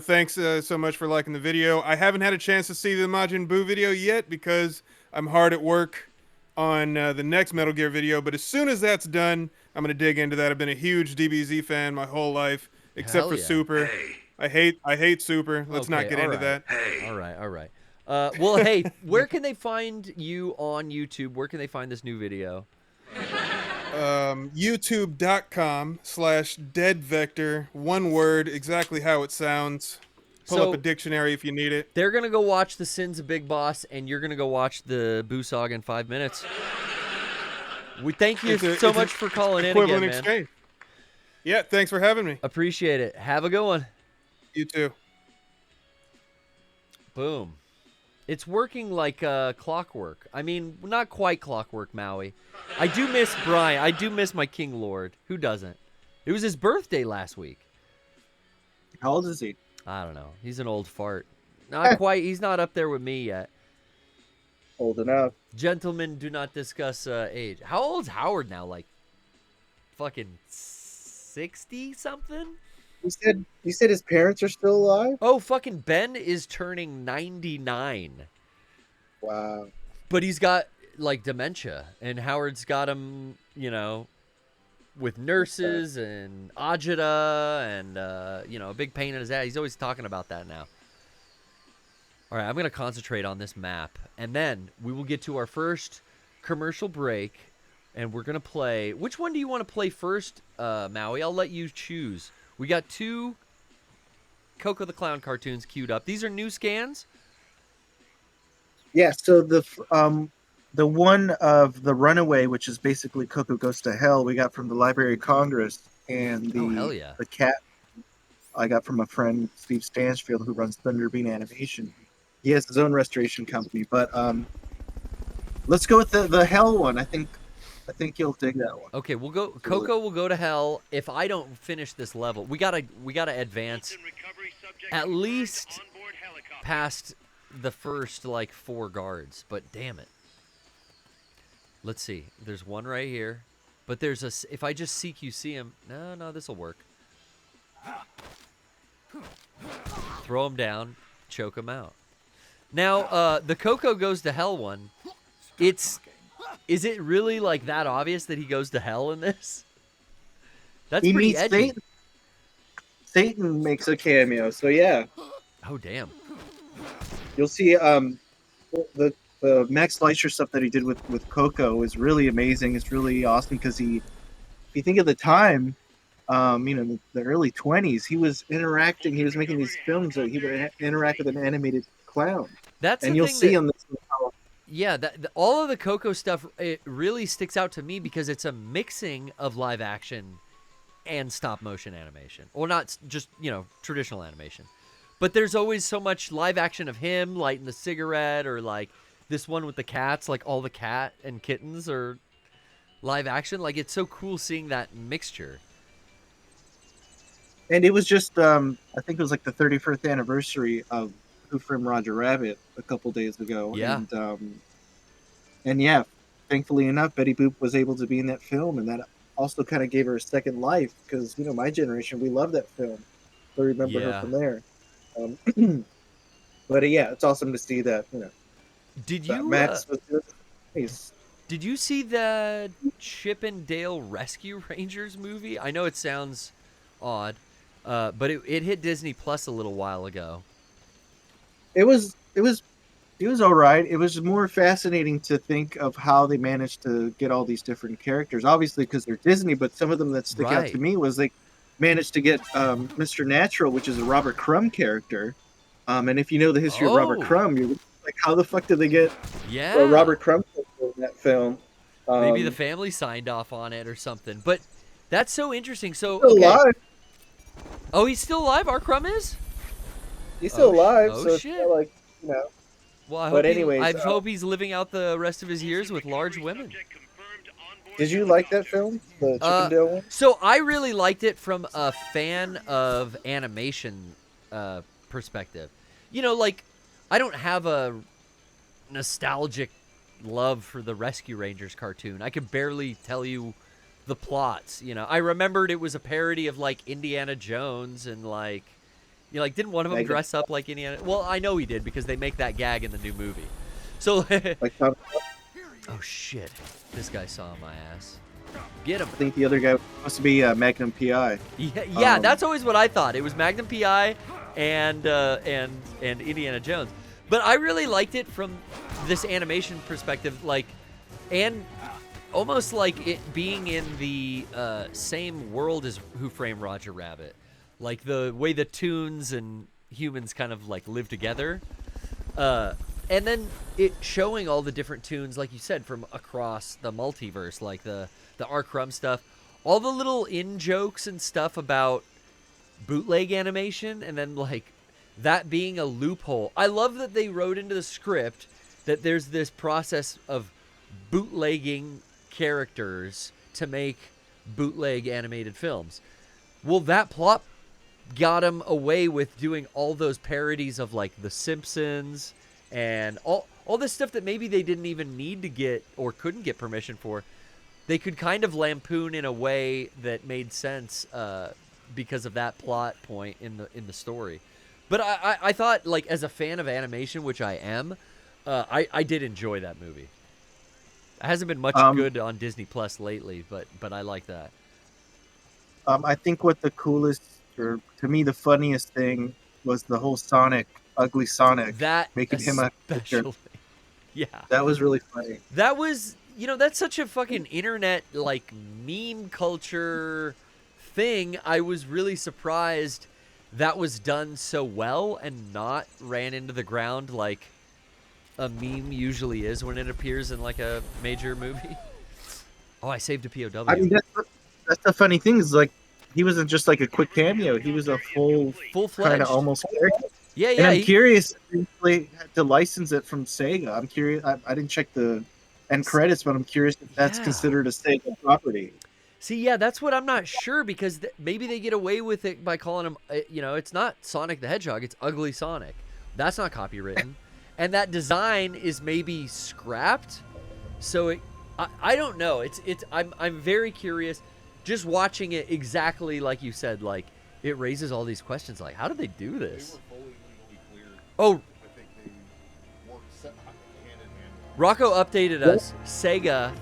thanks so much for liking the video. I haven't had a chance to see the Majin Buu video yet because I'm hard at work on the next Metal Gear video, but as soon as that's done, I'm going to dig into that. I've been a huge DBZ fan my whole life, except for Super. Hey. I hate Super. Let's not get into that. Hey. All right. Well, hey, where can they find you on YouTube? Where can they find this new video? YouTube.com/deadvector. One word, exactly how it sounds. Pull up a dictionary if you need it. They're going to go watch The Sins of Big Boss, and you're going to go watch the Boo Saga in 5 minutes. We thank you so much for calling in again, man. Exchange. Yeah, thanks for having me. Appreciate it. Have a good one. You too. Boom. It's working like clockwork. I mean, not quite clockwork, Maui. I do miss Brian. I do miss my King Lord. Who doesn't? It was his birthday last week. How old is he? I don't know. He's an old fart. Not quite. He's not up there with me yet. Old enough. Gentlemen do not discuss age. How old's Howard now? Like fucking 60 something? You said his parents are still alive? Oh, fucking Ben is turning 99. Wow. But he's got like dementia, and Howard's got him, with nurses and agita and a big pain in his ass. He's always talking about that now. All right, I'm going to concentrate on this map, and then we will get to our first commercial break, and we're going to play. Which one do you want to play first, Maui? I'll let you choose. We got 2 Coco the Clown cartoons queued up. These are new scans? Yeah, so the one of the Runaway, which is basically Coco Goes to Hell, we got from the Library of Congress, and hell yeah. the cat I got from a friend, Steve Stansfield, who runs Thunderbean Animation. He has his own restoration company, but let's go with the Hell one. I think you'll dig that one. Okay, we'll go. Coco will go to hell if I don't finish this level. We gotta advance at least past the first 4 guards. But damn it. Let's see. There's one right here, but there's if I just CQC him. No, this will work. Throw him down, choke him out. Now, the Coco Goes to Hell one. Is it really that obvious that he goes to hell in this? That's He pretty meets edgy. Satan makes a cameo, so yeah. Oh damn. You'll see the Max Fleischer stuff that he did with Coco is really amazing. It's really awesome because if you think of the time, the early 20s, he was interacting. He was making these films that he would interact with an animated clown. That's and the you'll thing see that- on this. Yeah, all of the Coco stuff, it really sticks out to me because it's a mixing of live action and stop motion animation. Or not just, traditional animation. But there's always so much live action of him lighting the cigarette, or this one with the cats, all the cat and kittens are live action. It's so cool seeing that mixture. And it was just, I think it was the 31st anniversary of Who Framed Roger Rabbit a couple days ago. Yeah. And yeah, thankfully enough, Betty Boop was able to be in that film, and that also kind of gave her a second life because, my generation, we love that film. So remember her from there. But yeah, it's awesome to see that, Did that you Max was nice. Did you see the Chip and Dale Rescue Rangers movie? I know it sounds odd, but it hit Disney Plus a little while ago. It was all right. It was more fascinating to think of how they managed to get all these different characters. Obviously, because they're Disney, but some of them that stick out to me was they managed to get Mr. Natural, which is a Robert Crumb character. And if you know the history of Robert Crumb, you're like, how the fuck did they get Robert Crumb in that film? Maybe the family signed off on it or something. But that's so interesting. So Still alive. Oh, he's still alive? Our Crumb is? He's still alive. Oh, so shit. It's not Well, I But hope anyways, I hope he's living out the rest of his years with large women. Did you like that film, the Chip and Dale one? So I really liked it from a fan of animation perspective. I don't have a nostalgic love for the Rescue Rangers cartoon. I could barely tell you the plots. I remembered it was a parody of Indiana Jones and didn't one of them dress up like Indiana? Well, I know he did because they make that gag in the new movie. So, oh shit, this guy saw my ass. Get him. I think the other guy was supposed to be Magnum PI. Yeah, that's always what I thought. It was Magnum PI and Indiana Jones. But I really liked it from this animation perspective, and almost like it being in the same world as Who Framed Roger Rabbit. The way the toons and humans kind of live together. And then it showing all the different toons, like you said, from across the multiverse, the R. Crumb stuff. All the little in-jokes and stuff about bootleg animation, and then that being a loophole. I love that they wrote into the script that there's this process of bootlegging characters to make bootleg animated films. Well, that plot got him away with doing all those parodies of like The Simpsons and all this stuff that maybe they didn't even need to get or couldn't get permission for. They could kind of lampoon in a way that made sense because of that plot point in the story. But I thought, like, as a fan of animation, which I am, I did enjoy that movie. It hasn't been much good on Disney Plus lately, but I like that. I think what the coolest, or to me the funniest thing, was the whole ugly Sonic, That making him a character. Yeah. That was really funny. That was, that's such a fucking internet, like, meme culture thing. I was really surprised that was done so well and not ran into the ground like a meme usually is when it appears in, like, a major movie. Oh, I saved a POW. I mean, that's the funny thing is, like, he wasn't just like a quick cameo. He was a full-fledged kind of almost character. Yeah, and I'm curious if they had to license it from Sega. I'm curious. I didn't check the end credits, but I'm curious if that's considered a Sega property. See, yeah, that's what I'm not sure, because maybe they get away with it by calling him, it's not Sonic the Hedgehog, it's Ugly Sonic. That's not copywritten. And that design is maybe scrapped. So I don't know. I'm very curious. Just watching it exactly like you said, like, it raises all these questions, like, how did they do this? Oh, Rocco updated us. Sega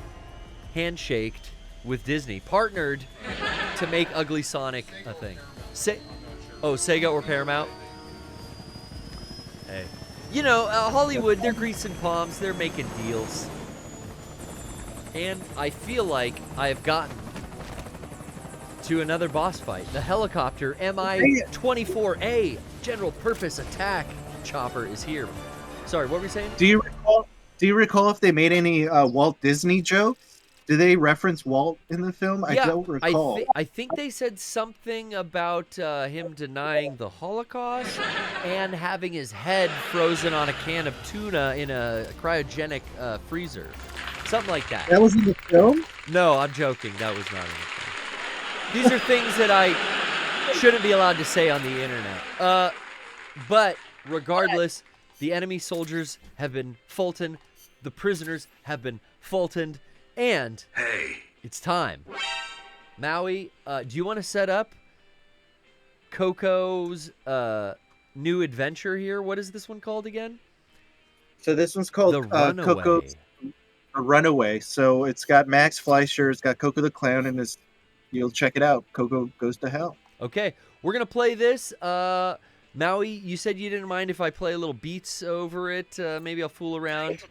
handshaked with Disney, partnered to make Ugly Sonic a thing. Sega or Paramount? Hey. Hollywood, they're greasing palms, they're making deals. And I feel like I have gotten to another boss fight. The helicopter Mi-24A general purpose attack chopper is here. Sorry, what were you saying? Do you recall if they made any Walt Disney jokes? Do they reference Walt in the film? Yeah, I don't recall. I think they said something about him denying the Holocaust and having his head frozen on a can of tuna in a cryogenic freezer. Something like that. That was in the film? No, I'm joking. That was not in the film. These are things that I shouldn't be allowed to say on the internet. But regardless, the enemy soldiers have been Fultoned. The prisoners have been Fultoned. And it's time. Maui, do you want to set up Coco's new adventure here? What is this one called again? So this one's called Coco's Runaway. So it's got Max Fleischer, it's got Coco the Clown, and you'll check it out. Coco Goes to Hell. Okay, we're going to play this. Maui, you said you didn't mind if I play a little beats over it. Maybe I'll fool around.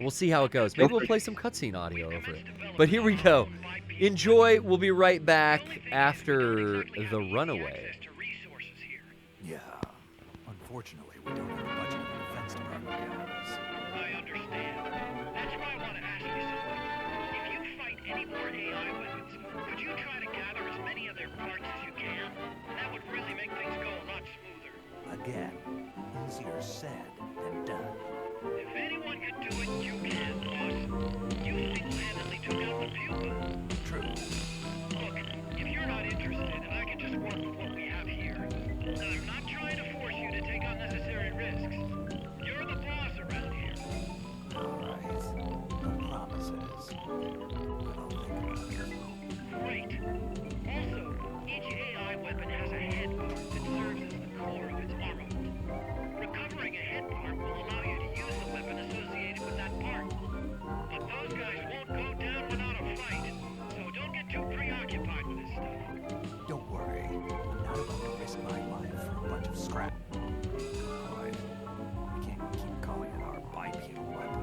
We'll see how it goes. Maybe we'll play some cutscene audio over it. But here we go. Enjoy. We'll be right back after The Runaway. Yeah. Unfortunately, we don't have a budget in the defense department behind us. I understand. That's why I want to ask you something. If you fight any more AI weapons, could you try to gather as many of their parts as you can? That would really make things go a lot smoother. Again, easier said than done. If anyone could do it, you can, boss. You single-handedly took out the pupa. True. Look, if you're not interested, I can just work with what we have here. I'm not trying to force you to take unnecessary risks. You're the boss around here. All right. No promises. But I'll think about it. Great. Also, each AI weapon has a head part that serves as the core of its armament. Recovering a head part will allow you to use the weapon associated with that part. But those guys won't go down without a fight, so don't get too preoccupied with this stuff. Don't worry. I'm not about to risk my life for a bunch of scrap. Boy, we can't keep calling it our bipedal weapon.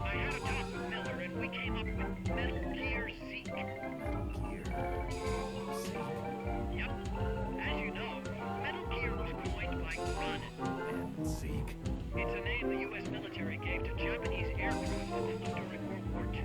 I had a talk with Miller, and we came up with Metal Gear Zeke. Metal Gear. Zeke. Yep. As you know, Metal Gear was coined by Cronin. And Zeke. It's a name the U.S. military gave to Japanese aircraft that flew during World War II.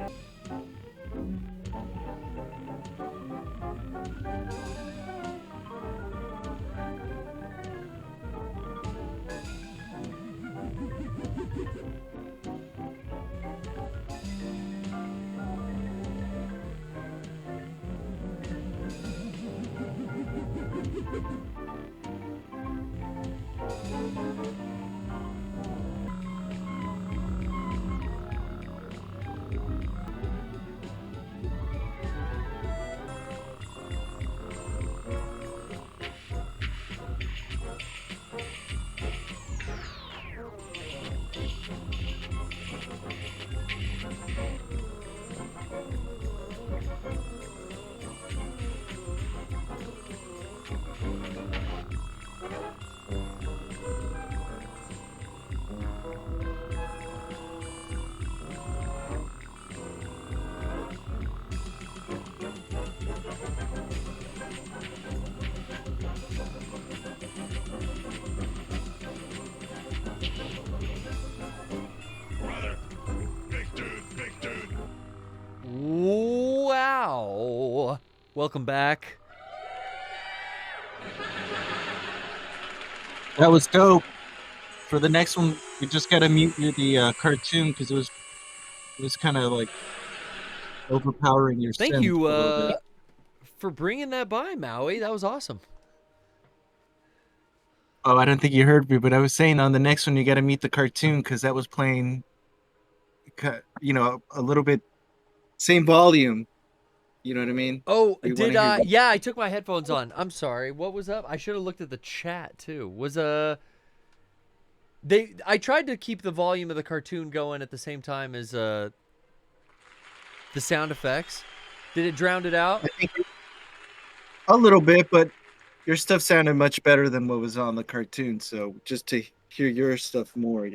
Welcome back. That was dope. For the next one, you just gotta mute the cartoon because it was kind of like overpowering your Thank synth you a little bit. for bringing that by, Maui. That was awesome. Oh, I don't think you heard me, but I was saying on the next one you gotta mute the cartoon because that was playing, a little bit same volume. You know what I mean? Oh, You did wanna hear- yeah, I took my headphones on. I'm sorry. What was up? I should have looked at the chat too. I tried to keep the volume of the cartoon going at the same time as the sound effects. Did it drown it out? I think a little bit, but your stuff sounded much better than what was on the cartoon. So just to hear your stuff more,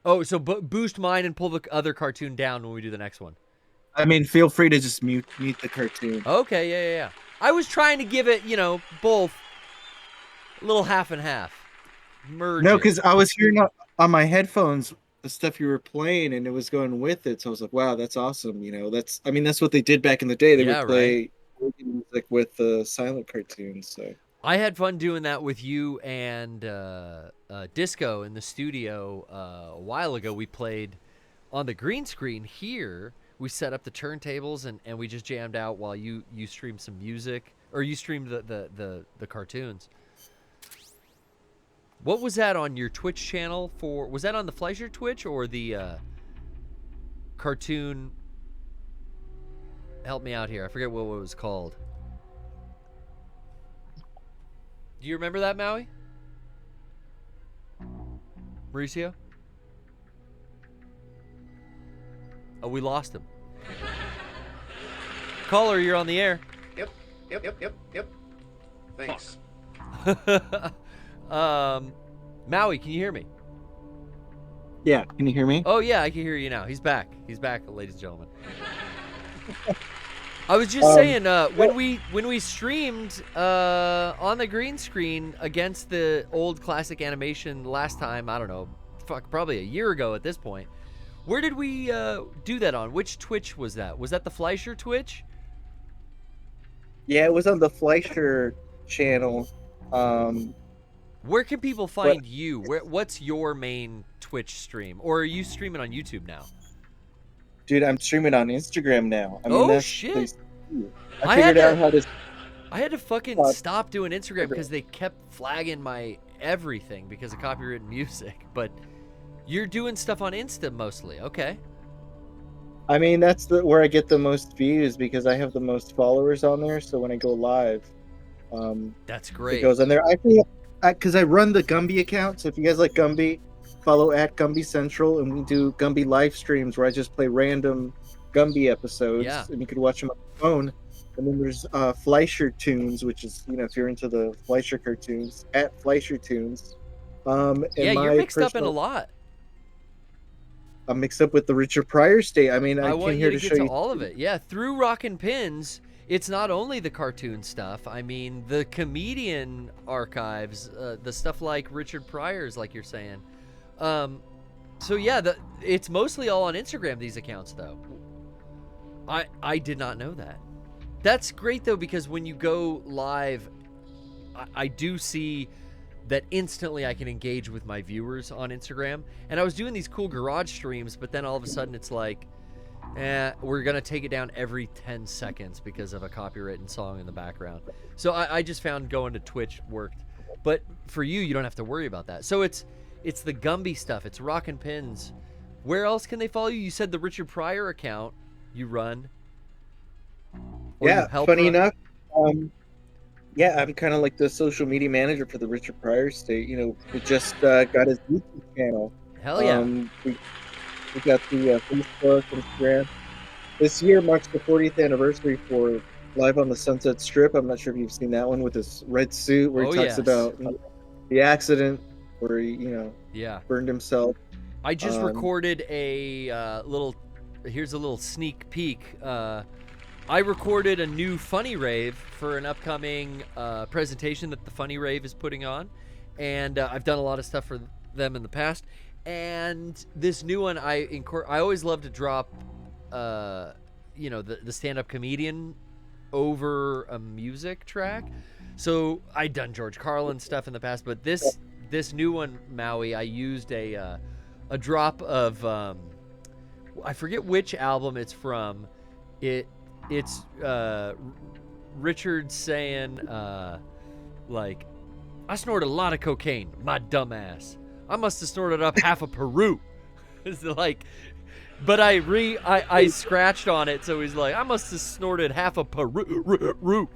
Oh, so boost mine and pull the other cartoon down when we do the next one. I mean, feel free to just mute the cartoon. Okay, yeah. I was trying to give it, both a little half and half. Merge No, it. because I was hearing on my headphones the stuff you were playing, and it was going with it. So I was like, "Wow, that's awesome!" That's what they did back in the day. They Yeah, would play music with the silent cartoons. So I had fun doing that with you and Disco in the studio a while ago. We played on the green screen here. We set up the turntables and we just jammed out while you streamed some music, or you streamed the cartoons. What was that on your Twitch channel for? Was that on the Fleischer Twitch or the cartoon? Help me out here. I forget what it was called. Do you remember that, Maui? Mauricio? Oh, we lost him. Caller, you're on the air. Yep. Thanks. Maui, can you hear me? yeah, can you hear me? Oh yeah, I can hear you now. He's back, ladies and gentlemen. I was just saying, when we streamed on the green screen against the old classic animation last time, I don't know, probably a year ago at this point. Where did we do that on? Which Twitch was that? Was that the Fleischer Twitch? Yeah, it was on the Fleischer channel. Where can people find you? What's your main Twitch stream? Or are you streaming on YouTube now? Dude, I'm streaming on Instagram now. Shit! I figured out how to. I had to fucking stop doing Instagram because they kept flagging my everything because of copyrighted music. But you're doing stuff on Insta mostly, okay? I mean, that's where I get the most views because I have the most followers on there. So when I go live, that's great. It goes on there. I think because I run the Gumby account. So if you guys like Gumby, follow at Gumby Central, and we do Gumby live streams where I just play random Gumby episodes, and you can watch them on your phone. And then there's Fleischer Tunes, which is if you're into the Fleischer cartoons, at Fleischer Tunes. Yeah, you're mixed up in a lot. I'm mixed up with the Richard Pryor state. I mean, I want came you here to to get show to all of it. Yeah, through Rockin' Pins, it's not only the cartoon stuff. I mean, the comedian archives, the stuff like Richard Pryor's, like you're saying. So yeah, it's mostly all on Instagram, these accounts, though. I did not know that. That's great, though, because when you go live, I do see that instantly I can engage with my viewers on Instagram. And I was doing these cool garage streams, but then all of a sudden it's like, we're going to take it down every 10 seconds because of a copywritten song in the background. So I just found going to Twitch worked. But for you don't have to worry about that. So it's the Gumby stuff. It's Rockin' Pins. Where else can they follow you? You said the Richard Pryor account you run. Yeah, funny enough. Yeah, I'm kind of like the social media manager for the Richard Pryor state. We just got his YouTube channel. Hell yeah. We got the Facebook, Instagram. This year marks the 40th anniversary for Live on the Sunset Strip. I'm not sure if you've seen that one with his red suit where he talks about the accident where he, burned himself. I just recorded a here's a little sneak peek. I recorded a new Funny Rave for an upcoming presentation that the Funny Rave is putting on. And I've done a lot of stuff for them in the past. And this new one, I always love to drop, the stand-up comedian over a music track. So I'd done George Carlin stuff in the past, but this new one, Maui, I used a drop of I forget which album it's from. It's Richard saying like, I snorted a lot of cocaine, my dumb ass. I must have snorted up half of Peru. It's like, but I scratched on it, so he's like, I must have snorted half of Peru.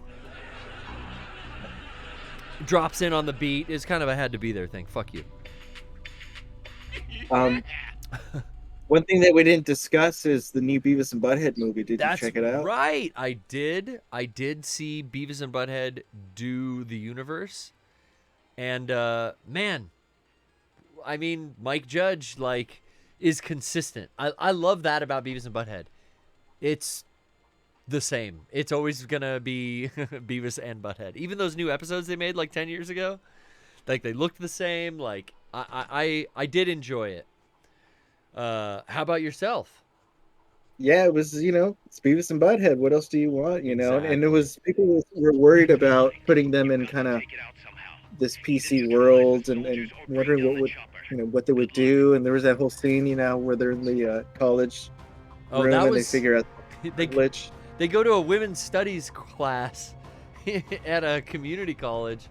Drops in on the beat. Is kind of a had to be there thing. Fuck you. One thing that we didn't discuss is the new Beavis and Butthead movie. Did you check it out? Right. I did see Beavis and Butthead do the universe. And man, I mean, Mike Judge is consistent. I love that about Beavis and Butthead. It's the same. It's always gonna be Beavis and Butthead. Even those new episodes they made 10 years ago, they looked the same. I did enjoy it. How about yourself? Yeah, it was, it's Beavis and Butthead. What else do you want, Exactly. And it was, people were worried about putting them in kind of this PC world and wondering what they would do. And there was that whole scene, where they're in the college room and they figure out the glitch. They go to a women's studies class at a community college,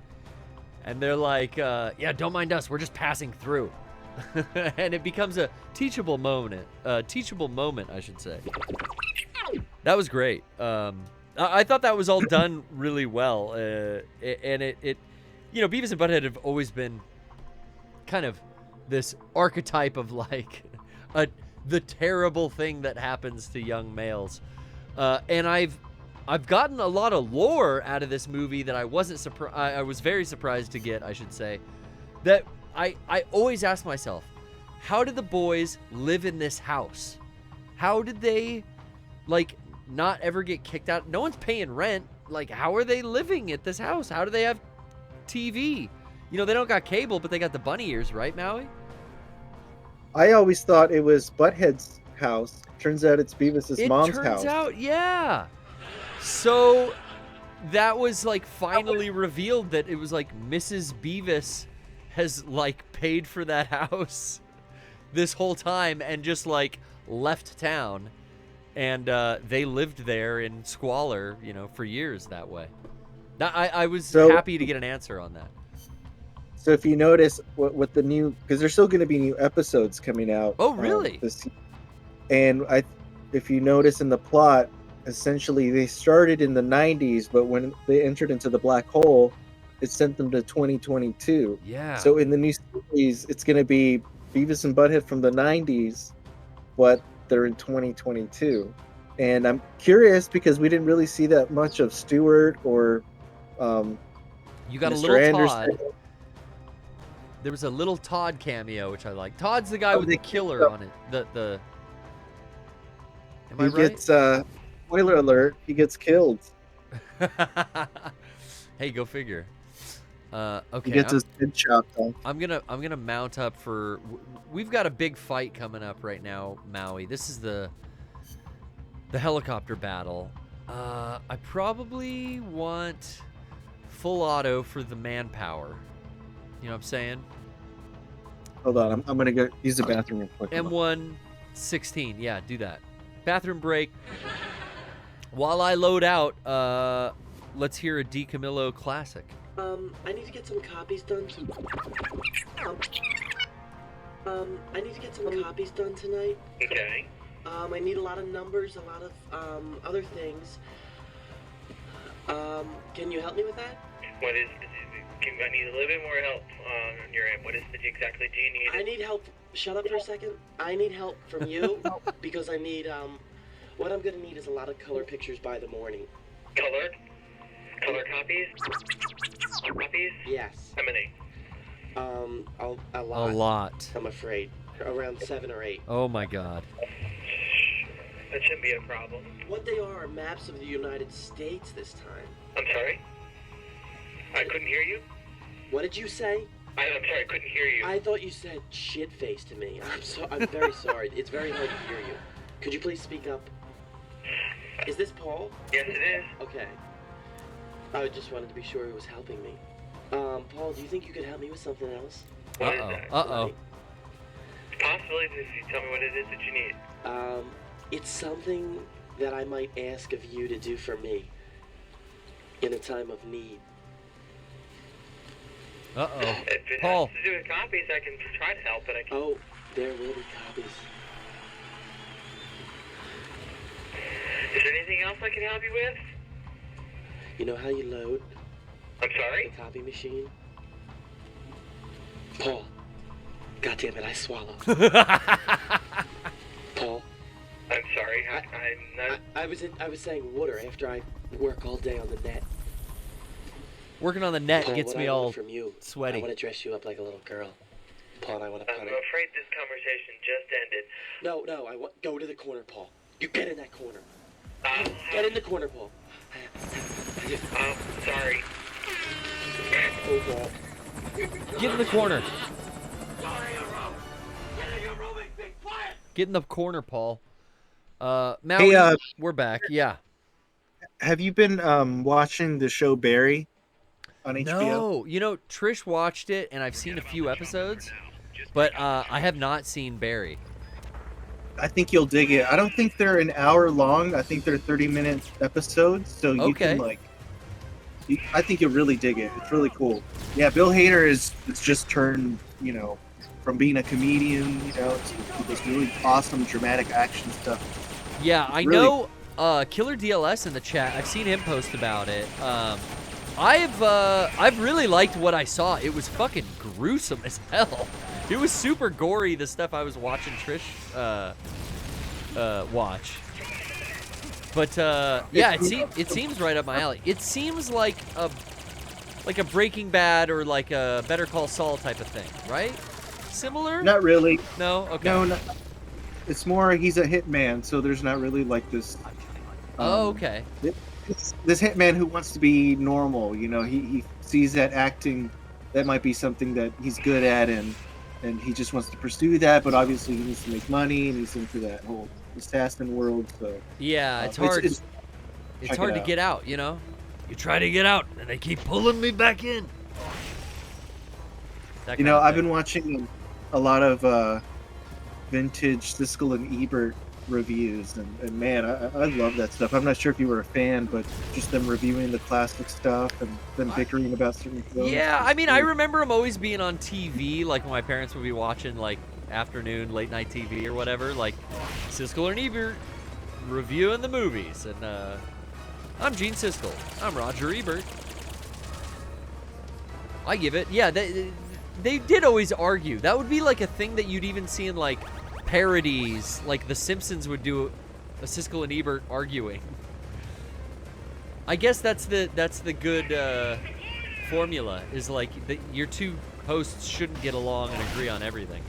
and they're like, yeah, don't mind us. We're just passing through. And it becomes a teachable moment, I should say. That was great. I thought that was all done really well. And it Beavis and Butthead have always been kind of this archetype of the terrible thing that happens to young males. And I've gotten a lot of lore out of this movie that I wasn't surprised. I was very surprised to get, I should say, that I always ask myself, how did the boys live in this house? How did they not ever get kicked out? No one's paying rent. How are they living at this house? How do they have TV? They don't got cable, but they got the bunny ears, right, Maui? I always thought it was Butthead's house. Turns out it's Beavis's mom's house. It turns out, yeah. So that was finally revealed that it was Mrs. Beavis has paid for that house this whole time and just left town, and they lived there in squalor, for years that way. I was happy to get an answer on that. So if you notice what the new, because there's still going to be new episodes coming out. Oh, really? And if you notice in the plot, essentially they started in the 90s, but when they entered into the black hole, it sent them to 2022. Yeah. So in the new series, it's going to be Beavis and Butthead from the 90s, but they're in 2022. And I'm curious because we didn't really see that much of Stewart or you got Mr. a little Anderson. Todd. There was a little Todd cameo, which I like. Todd's the guy with the killer on it. The Am I right? Gets spoiler alert, he gets killed. Hey, go figure. Okay. He gets his head chopped off. I'm gonna mount up for. We've got a big fight coming up right now, Maui. This is the helicopter battle. I probably want full auto for the manpower. You know what I'm saying? Hold on, I'm gonna go use the bathroom real quick. M116, yeah, do that. Bathroom break. While I load out, let's hear a DiCamillo classic. I need to get some copies done. I need to get some copies done tonight. Okay. I need a lot of numbers, a lot of other things. Can you help me with that? What is? I need a little bit more help on your end. What is exactly do you need? I need help. Shut up for a second. I need help from you because I need what I'm gonna need is a lot of color pictures by the morning. Color copies? Copies? Yes. How many? A lot. A lot. I'm afraid. Around 7 or 8. Oh my God. That shouldn't be a problem. What they are maps of the United States this time. I'm sorry? I couldn't hear you? What did you say? I'm sorry, I couldn't hear you. I thought you said shit face to me. I'm very sorry. It's very hard to hear you. Could you please speak up? Is this Paul? Yes, it is. Okay. I just wanted to be sure he was helping me. Paul, do you think you could help me with something else? What is that? Uh-oh. Possibly, if you tell me what it is that you need. It's something that I might ask of you to do for me in a time of need. Uh-oh. If it Paul. has to do with copies, I can try to help, but I can... Oh, there will be copies. Is there anything else I can help you with? You know how you load I'm the sorry? copy machine? Paul. God damn it, I swallowed. Paul. I'm sorry, I'm not... I was saying water after I work all day on the net. Working on the net Paul, gets what me I want all from you, sweaty. I want to dress you up like a little girl. Paul, and I want to I'm put afraid this conversation just ended. No, I want go to the corner, Paul. You get in that corner. Get in the corner, Paul. Sorry. Oh, Paul. Get in the corner. Get in the corner, Paul. Maui, Hey, we're back. Yeah. Have you been watching the show Barry on HBO? No, you know, Trish watched it, and I've seen a few episodes, but I have not seen Barry. I think you'll dig it. I don't think they're an hour long. I think they're 30-minute episodes, so you Okay. can I think you'll really dig it. It's really cool. Yeah, Bill Hader it's just turned, from being a comedian, to this really awesome dramatic action stuff. Yeah, I Really- know Killer DLS in the chat. I've seen him post about it. I've really liked what I saw. It was fucking gruesome as hell. It was super gory, the stuff I was watching Trish watch. But yeah, it seems right up my alley. It seems like a Breaking Bad or like a Better Call Saul type of thing, right? Similar? Not really. No? Okay. No, it's more he's a hitman, so there's not really like this. Oh, okay. This hitman who wants to be normal, he sees that acting, that might be something that he's good at, and he just wants to pursue that, but obviously he needs to make money, and he's into that whole assassin world. So Yeah, it's hard. It's hard to get out, You try to get out, and they keep pulling me back in. I've been watching a lot of vintage Siskel and Ebert reviews, and man, I love that stuff. I'm not sure if you were a fan, but just them reviewing the classic stuff and them bickering about certain films. Yeah, I mean, I remember them always being on TV, like when my parents would be watching like afternoon, late night TV or whatever, like Siskel and Ebert reviewing the movies. And I'm Gene Siskel. I'm Roger Ebert. I give it. Yeah, they did always argue. That would be like a thing that you'd even see in like parodies, like The Simpsons would do a Siskel and Ebert arguing. I guess that's the good formula, is like your two hosts shouldn't get along and agree on everything.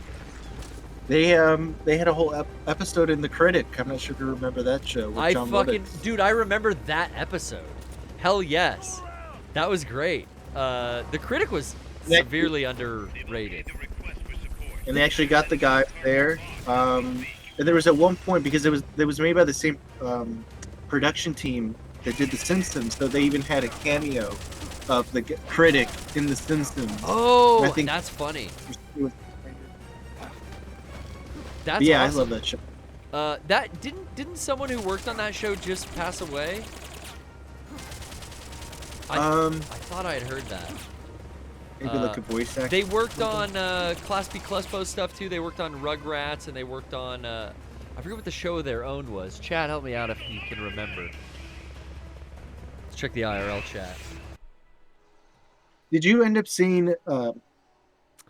They had a whole episode in The Critic. I'm not sure if you remember that show. With John Lovitz. Dude, I remember that episode. Hell yes, that was great. The Critic was severely underrated. And they actually got the guy there. And there was at one point, because it was made by the same production team that did The Simpsons, so they even had a cameo of the Critic in The Simpsons. Oh, I think that's funny. I love that show. That didn't someone who worked on that show just pass away? I thought I had heard that. Maybe like a voice actor. They worked on Class B Cluspo stuff too. They worked on Rugrats, and they worked on I forget what the show of their own was. Chad, help me out if you can remember. Let's check the IRL chat. Did you end up seeing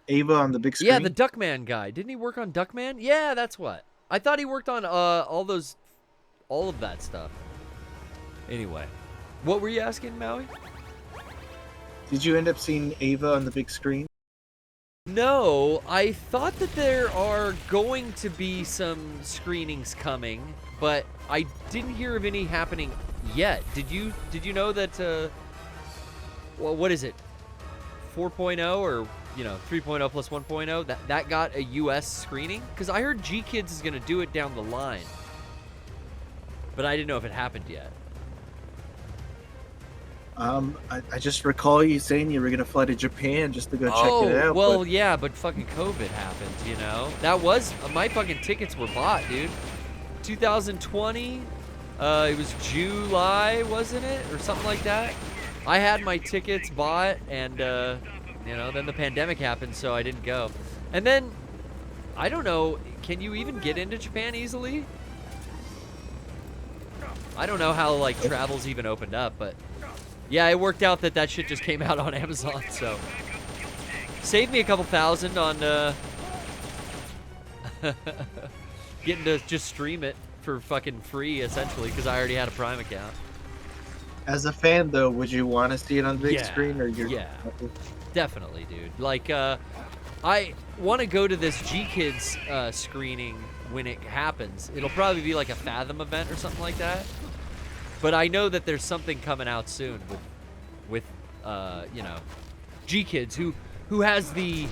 Ava on the big screen? Yeah, the Duckman guy. Didn't he work on Duckman? Yeah, that's what. I thought he worked on all of that stuff. Anyway, what were you asking, Maui? Did you end up seeing Ava on the big screen? No, I thought that there are going to be some screenings coming, but I didn't hear of any happening yet. Did you know that well, what is it? 4.0 or 3.0 plus 1.0 that got a US screening? Cuz I heard G Kids is going to do it down the line. but I didn't know if it happened yet. I just recall you saying you were gonna fly to Japan just to go check it out. Well, yeah, but fucking COVID happened, you know? That was, my fucking tickets were bought, dude. 2020, it was July, wasn't it? Or something like that. I had my tickets bought, and, you know, then the pandemic happened, so I didn't go. And then, I don't know, can you even get into Japan easily? I don't know how, like, travel's even opened up, but... Yeah, it worked out that shit just came out on Amazon, so... Saved me a couple thousand on, getting to just stream it for fucking free, essentially, because I already had a Prime account. As a fan, though, would you want to see it on the big screen, or you're... Yeah, definitely, dude. Like, I want to go to this G-Kids screening when it happens. It'll probably be like a Fathom event or something like that. But I know that there's something coming out soon with you know, G-Kids, who has the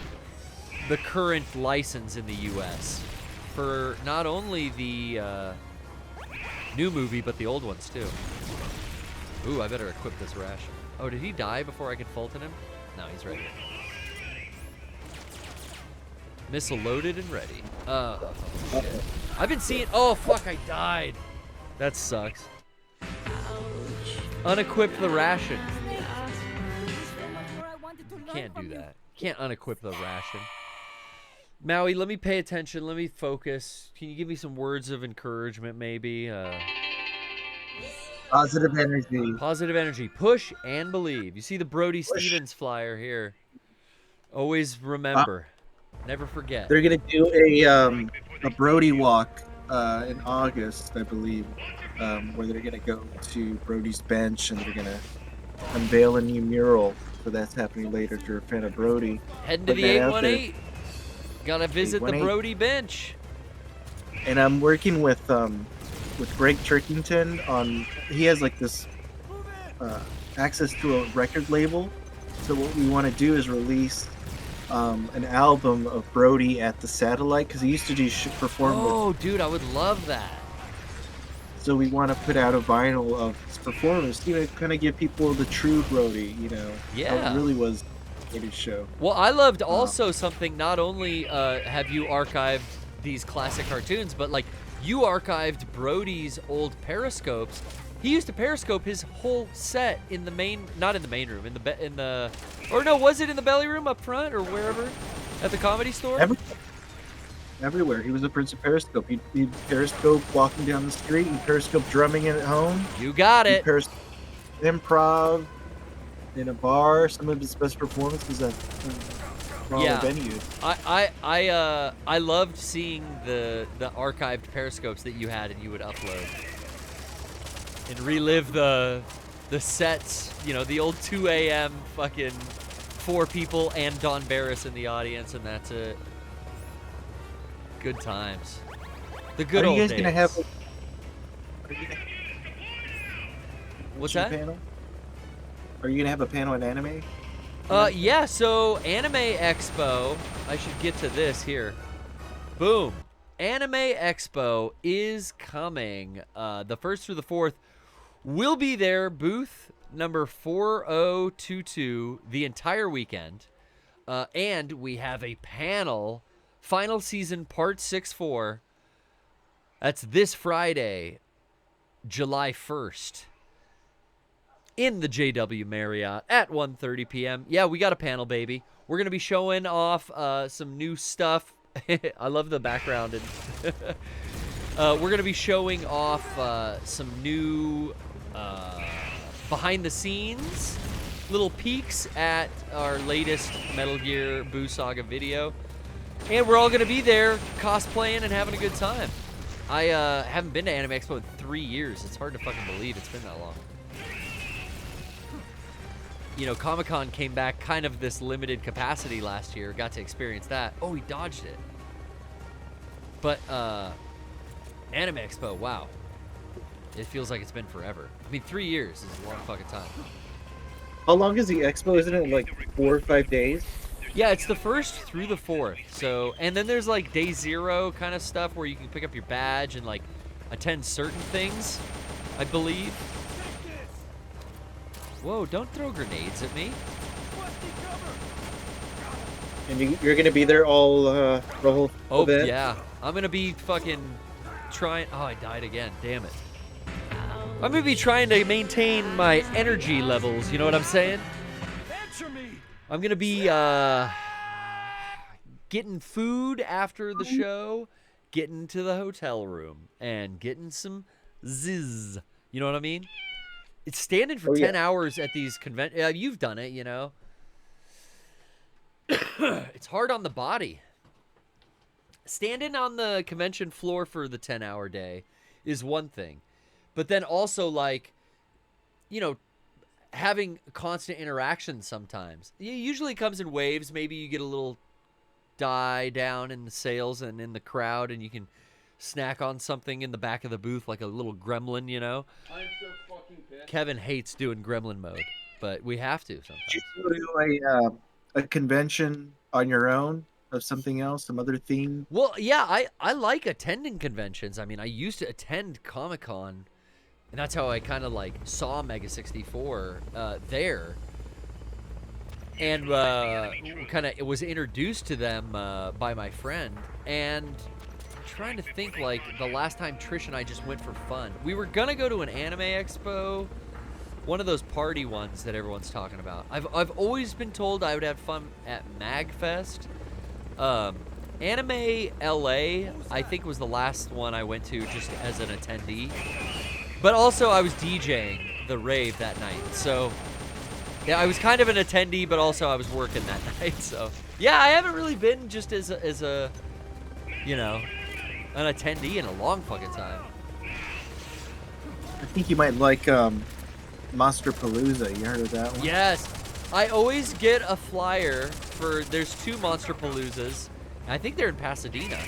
current license in the U.S. for not only the new movie, but the old ones, too. Ooh, I better equip this ration. Oh, did he die before I could Fulton him? No, he's ready. Missile loaded and ready. Oh, shit. I've been seeing... Oh, fuck, I died. That sucks. Unequip the ration. You can't do that. You can't unequip the ration. Maui, let me pay attention. Let me focus. Can you give me some words of encouragement, maybe? Positive energy. Positive energy. Push and believe. You see the Brody Stevens flyer here. Always remember. Never forget. They're gonna do a Brody walk in August, I believe, where they're gonna go to Brody's bench and they're gonna unveil a new mural. So that's happening later if you're a fan of Brody. Heading to the 818. Gotta visit the Brody bench. And I'm working with Greg Turkington on. He has like this access to a record label. So what we want to do is release an album of Brody at the Satellite, because he used to perform with. Oh, dude, I would love that. So we want to put out a vinyl of his performance, you know, kind of give people the true Brody, you know. Yeah. How it really was Brody's show. Well, I loved also something, not only have you archived these classic cartoons, but like you archived Brody's old periscopes. He used to periscope his whole set in the main, not in the main room, in the, or no, was it in the belly room up front or wherever, at the Comedy Store? Everywhere. He was the Prince of Periscope. He'd periscope walking down the street and periscope drumming at home. You got it. Improv in a bar. Some of his best performances at smaller venues. I loved seeing the archived periscopes that you had and you would upload and relive the sets. You know, the old 2 a.m. fucking 4 people and Don Barris in the audience, and that's it. Good times. The good old days. What's that? Panel? Are you gonna have a panel on anime? Yeah. So Anime Expo. I should get to this here. Boom. Anime Expo is coming. The 1st through the 4th. We'll be there. Booth number 4022 the entire weekend, and we have a panel. Final season part 6-4. That's this Friday, July 1st. In the JW Marriott at 1:30 p.m. Yeah, we got a panel, baby. We're going to be showing off some new stuff. I love the background. And we're going to be showing off some new behind the scenes little peeks at our latest Metal Gear Boo Saga video. And we're all going to be there cosplaying and having a good time. I haven't been to Anime Expo in 3 years. It's hard to fucking believe it's been that long. You know, Comic-Con came back kind of this limited capacity last year. Got to experience that. Oh, he dodged it. But Anime Expo, wow. It feels like it's been forever. I mean, 3 years is a long fucking time. How long is the expo? Isn't it like 4 or 5 days? Yeah, it's the 1st through the 4th. So, and then there's like day 0 kind of stuff where you can pick up your badge and like attend certain things, I believe. Whoa, don't throw grenades at me. And you're gonna be there all the whole Oh, event? yeah. I'm going to be fucking trying... Oh, I died again. Damn it. I'm going to be trying to maintain my energy levels. You know what I'm saying? I'm going to be getting food after the show, getting to the hotel room, and getting some ziz. You know what I mean? It's standing for 10 hours at these conventions. You've done it, you know. It's hard on the body. Standing on the convention floor for the 10-hour day is one thing. But then also, like, you know, having constant interaction sometimes. It usually comes in waves. Maybe you get a little die down in the sales and in the crowd, and you can snack on something in the back of the booth like a little gremlin, you know? I'm so fucking pissed. Kevin hates doing gremlin mode, but we have to sometimes. Did you go to a convention on your own of something else, some other theme? Well, yeah, I like attending conventions. I mean, I used to attend Comic-Con, and that's how I kind of like saw Mega 64 there. And kind of was introduced to them by my friend. And I'm trying to think, like, the last time Trish and I just went for fun. We were going to go to an anime expo, one of those party ones that everyone's talking about. I've always been told I would have fun at MagFest. Anime LA, I think, was the last one I went to just as an attendee. But also, I was DJing the rave that night. So, yeah, I was kind of an attendee, but also I was working that night. So, yeah, I haven't really been just as a you know, an attendee in a long fucking time. I think you might like Monsterpalooza. You heard of that one? Yes. I always get a flyer for, there's 2 Monsterpaloozas. I think they're in Pasadena.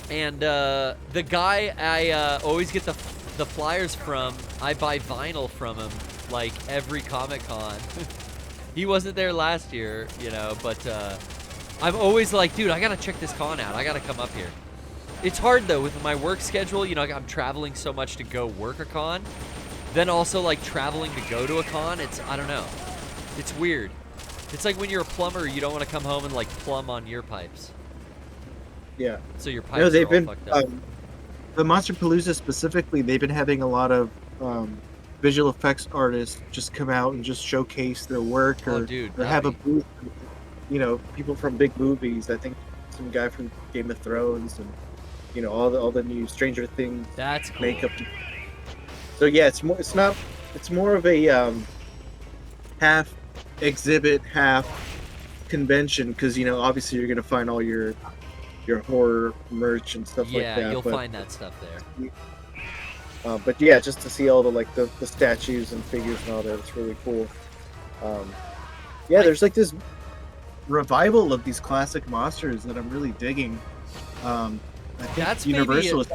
And the guy I always get the flyers from, I buy vinyl from him like every Comic-Con. He wasn't there last year, you know, but I'm always like, dude, I gotta check this con out. I gotta come up here. It's hard though with my work schedule. You know, I'm traveling so much to go work a con. Then also like traveling to go to a con. It's, I don't know. It's weird. It's like when you're a plumber, you don't want to come home and like plumb on your pipes. Yeah. So your pipes No, they've are all been fucked up. the Monsterpalooza specifically. They've been having a lot of visual effects artists just come out and just showcase their work, or, or have a booth. You know, people from big movies. I think some guy from Game of Thrones, and you know all the new Stranger Things. That's cool. Makeup. So yeah, it's more of a half exhibit, half convention, because you know obviously you're gonna find all your horror merch and stuff like that. Yeah, you'll find that stuff there. But yeah, just to see all the statues and figures and all that, it's really cool. Yeah, there's like this revival of these classic monsters that I'm really digging. I think That's Universal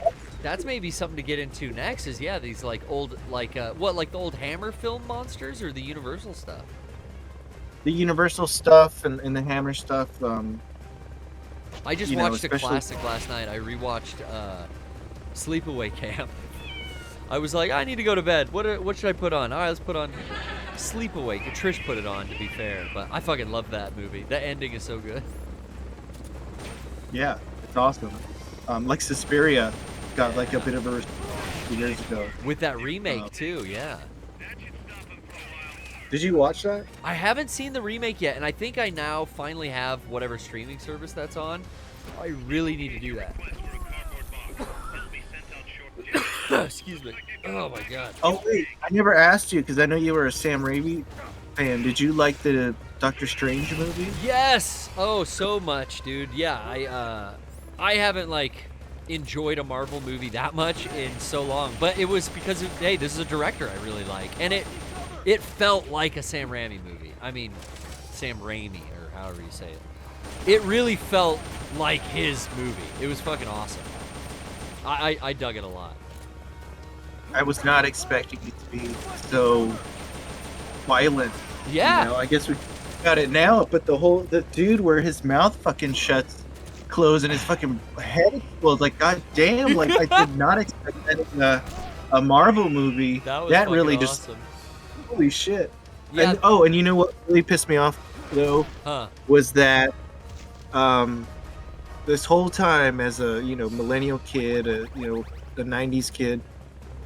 that's maybe something to get into next. Is these like old like the old Hammer film monsters or the Universal stuff? The Universal stuff and the Hammer stuff. I just watched a classic last night. I rewatched Sleepaway Camp. I was like, I need to go to bed. What should I put on? All right, let's put on Sleepaway. Trish put it on, to be fair, but I fucking love that movie. The ending is so good. Yeah, it's awesome. Like Suspiria got like a bit of a few years ago. With that remake too, yeah. Did you watch that? I haven't seen the remake yet, and I think I now finally have whatever streaming service that's on. I really need to do that. Excuse me. Oh my god. Oh wait, I never asked you because I know you were a Sam Raimi fan. Did you like the Doctor Strange movie? Yes. Oh, so much, dude. Yeah, I haven't like enjoyed a Marvel movie that much in so long, but it was because of, hey, this is a director I really like, and it felt like a Sam Raimi movie. I mean, Sam Raimi, or however you say it. It really felt like his movie. It was fucking awesome. I dug it a lot. I was not expecting it to be so violent. Yeah. You know, I guess we got it now, but the dude where his mouth fucking shuts close and his fucking head explodes. Like, god damn! Like, I did not expect that in a Marvel movie. That was that really fucking just awesome. holy shit. Yeah. And you know what really pissed me off though was that this whole time as a millennial kid, a 90s kid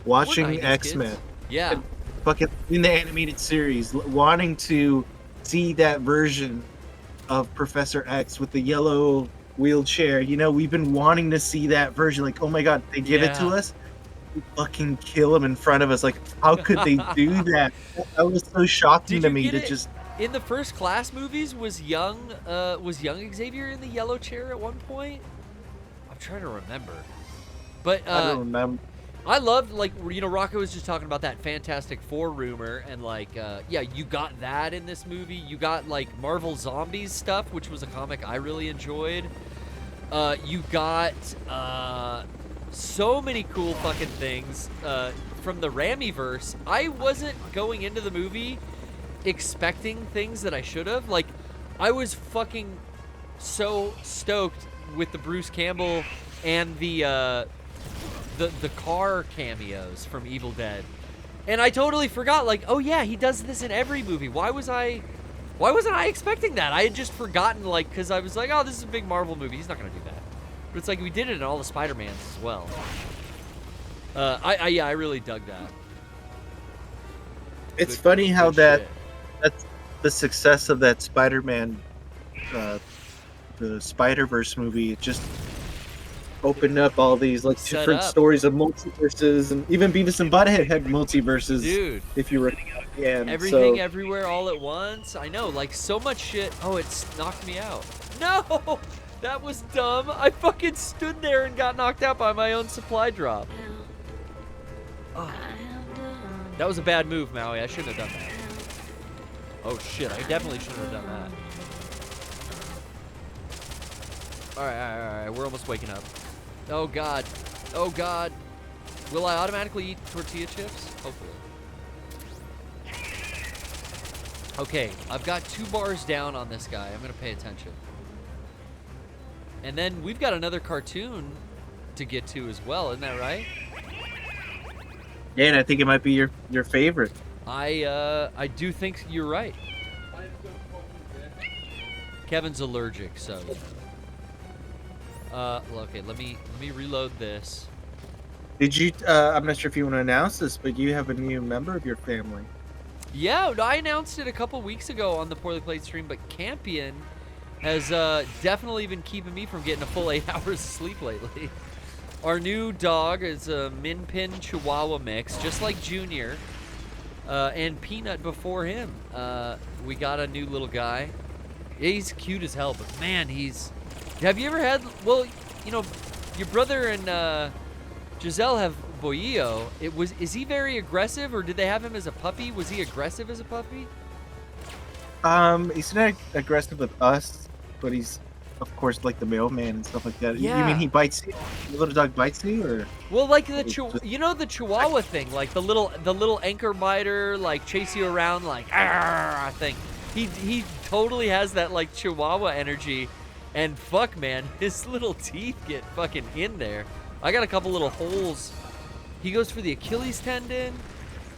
watching 90s X-Men. kids. Yeah. Fucking in the animated series, wanting to see that version of Professor X with the yellow wheelchair. We've been wanting to see that version. Like, oh my god, they give it to us. We fucking kill him in front of us. Like, how could they do that? That was so shocking to me. Just in the First Class movies, was young Xavier in the yellow chair at one point? I'm trying to remember, but I don't remember. I loved, like, Rocco was just talking about that Fantastic Four rumor, and, like, yeah, you got that in this movie. You got, like, Marvel Zombies stuff, which was a comic I really enjoyed. You got so many cool fucking things from the Ramiverse. I wasn't going into the movie expecting things that I should have. Like, I was fucking so stoked with the Bruce Campbell and the car cameos from Evil Dead, and I totally forgot. Like, oh yeah, he does this in every movie. Why wasn't I expecting that? I had just forgotten, like, because I was like, oh, this is a big Marvel movie. He's not gonna do that. But it's like we did it in all the Spider-Mans as well. I really dug that. It's funny how that's the success of that Spider-Man, the Spider-Verse movie. It just opened up all these like different stories of multiverses, and even Beavis and Butthead had multiverses. Dude, if you were everything everywhere all at once. I know, like, so much shit. Oh, it's knocked me out. No, that was dumb. I fucking stood there and got knocked out by my own supply drop. Oh. That was a bad move, Maui. I shouldn't have done that. Oh shit, I definitely shouldn't have done that. Alright, we're almost waking up. Oh god. Oh god. Will I automatically eat tortilla chips? Hopefully. Okay, I've got 2 bars down on this guy. I'm gonna pay attention. And then we've got another cartoon to get to as well, isn't that right? Yeah, and I think it might be your favorite. I do think you're right. Kevin's allergic, so okay, let me reload this. Did you I'm not sure if you want to announce this, but you have a new member of your family. Yeah, I announced it a couple weeks ago on the Poorly Played stream, but Campion has definitely been keeping me from getting a full 8 hours of sleep lately. Our new dog is a Min Pin Chihuahua mix, just like Junior, and Peanut before him. We got a new little guy. Yeah, he's cute as hell, but man, have you ever had, well, your brother and Giselle have Boillo. Is he very aggressive, or did they have him as a puppy? Was he aggressive as a puppy? He's not aggressive with us, but he's, of course, like the mailman and stuff like that. Yeah. You mean he bites you? The little dog bites you, or? Well, like the the Chihuahua thing, like the little anchor biter, like chase you around, like thing. He totally has that like Chihuahua energy, and fuck, man, his little teeth get fucking in there. I got a couple little holes. He goes for the Achilles tendon.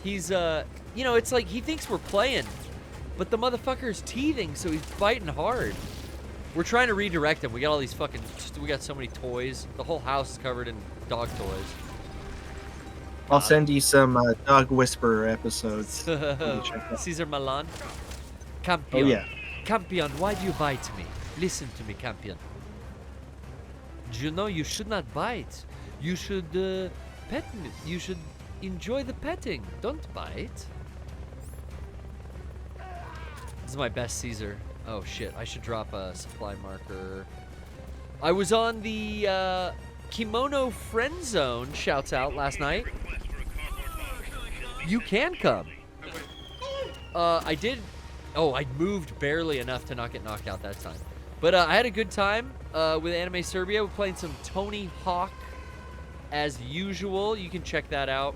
He's it's like he thinks we're playing, but the motherfucker's teething, so he's biting hard. We're trying to redirect him. We got all these we got so many toys. The whole house is covered in dog toys. I'll send you some Dog Whisperer episodes. Caesar Milan. Campion. Oh, yeah. Campion, why do you bite me? Listen to me, Campion. Do you know you should not bite? You should pet me. You should enjoy the petting. Don't bite. This is my best Caesar. Oh shit, I should drop a supply marker. I was on the Kimono Friend Zone shouts out last night. You can come. I did. Oh, I moved barely enough to not get knocked out that time. But I had a good time with Anime Serbia. We're playing some Tony Hawk as usual. You can check that out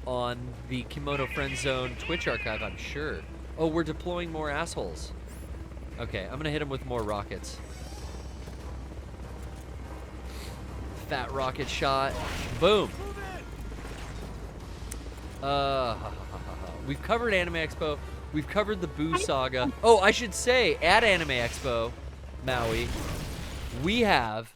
on the Kimono Friend Zone Twitch archive, I'm sure. Oh, we're deploying more assholes. Okay, I'm gonna hit him with more rockets. fat rocket shot. Boom. We've covered Anime Expo. We've covered the Boo Saga. Oh, I should say, at Anime Expo, Maui, we have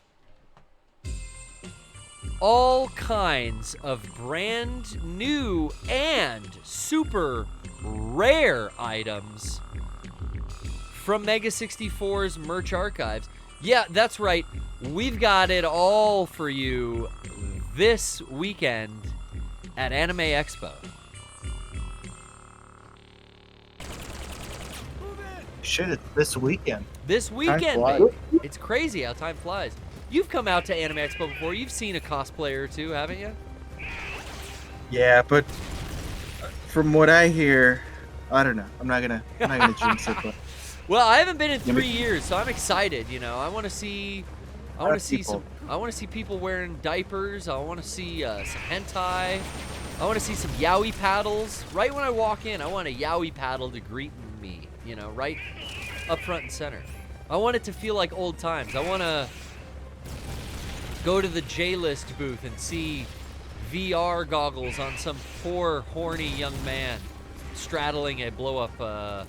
all kinds of brand new and super rare items from Mega 64's merch archives. Yeah, that's right. We've got it all for you this weekend at Anime Expo. Shit, it's this weekend. This weekend, flies. baby. It's crazy how time flies. You've come out to Anime Expo before. You've seen a cosplayer or two, haven't you? Yeah, but from what I hear, I don't know. I'm not gonna jinx it. But Well, I haven't been in Yeah, but- 3 years, so I'm excited. You know, I want to see people wearing diapers. I want to see some hentai. I want to see some yaoi paddles. Right when I walk in, I want a yaoi paddle to greet me. You know, right up front and center. I want it to feel like old times. I want to go to the J-List booth and see VR goggles on some poor, horny young man straddling a blow-up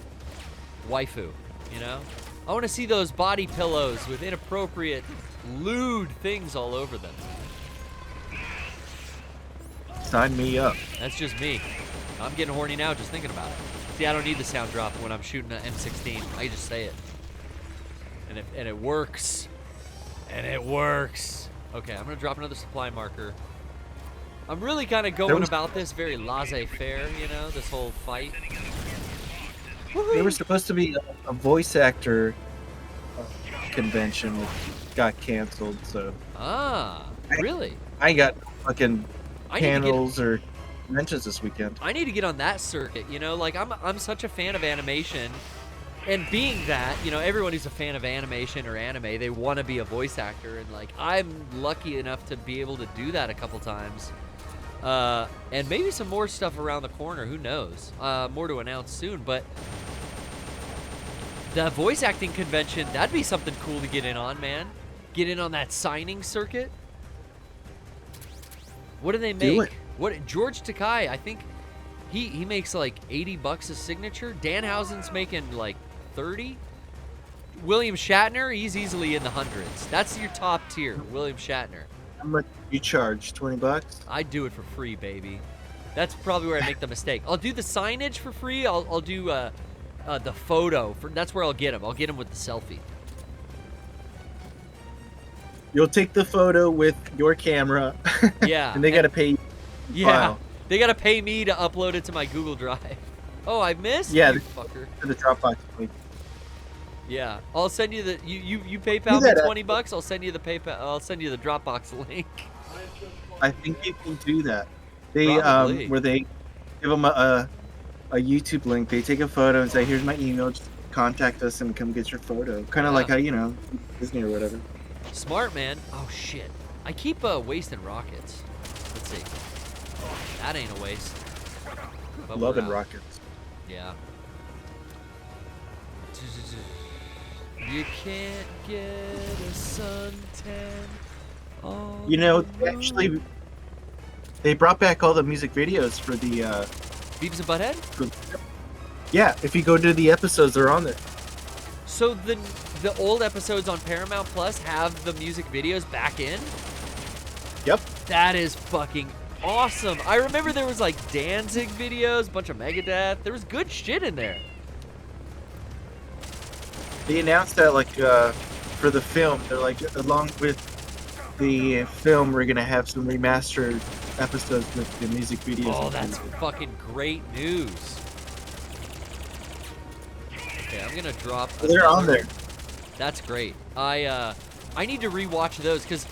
waifu, you know? I want to see those body pillows with inappropriate, lewd things all over them. sign me up. That's just me. I'm getting horny now just thinking about it. See, I don't need the sound drop when I'm shooting an M16. I just say it. And it works. And it works. Okay, I'm going to drop another supply marker. I'm really kind of going about this very laissez-faire, you know, this whole fight. There was supposed to be a voice actor convention that got canceled, so. Ah, really? I ain't got fucking panels or conventions this weekend. I need to get on that circuit, you know, like I'm such a fan of animation, and being that, you know, everyone who's a fan of animation or anime, they want to be a voice actor, and like I'm lucky enough to be able to do that a couple times, and maybe some more stuff around the corner. Who knows? More to announce soon, but the voice acting convention, that'd be something cool to get in on, man. Get in on that signing circuit. What do they make? Do it. What George Takai, I think he makes like $80 a signature. Danhausen's making like 30. William Shatner, he's easily in the hundreds. That's your top tier, William Shatner. How much do you charge? $20? I'd do it for free, baby. That's probably where I make the mistake. I'll do the signage for free. I'll do the photo. That's where I'll get him. I'll get him with the selfie. You'll take the photo with your camera. Yeah. And they gotta pay you. Yeah. File. They gotta pay me to upload it to my Google Drive. Oh, I missed? Yeah, You fucker. To the Dropbox link. Yeah, I'll send you the you PayPal me $20. I'll send you the PayPal. I'll send you the Dropbox link. I think you can do that. They Probably. where they give them a YouTube link. They take a photo and say, "Here's my email. Just contact us and come get your photo." Kind of like how Disney or whatever. Smart, man. Oh shit, I keep wasting rockets. Let's see. That ain't a waste. But we're Loving out. rockets. Yeah. You can't get a suntan. Actually, they brought back all the music videos for the Beavis and Butthead. Yeah, if you go to the episodes, they're on there. So the old episodes on Paramount Plus have the music videos back in? Yep. That is fucking awesome. I remember there was like Danzig videos, a bunch of Megadeth. There was good shit in there. They announced that for the film, they're like, along with the film, we're gonna have some remastered episodes with the music videos. Oh, that's fucking great news. Okay, I'm gonna drop. They're on there. That's great. I need to rewatch those because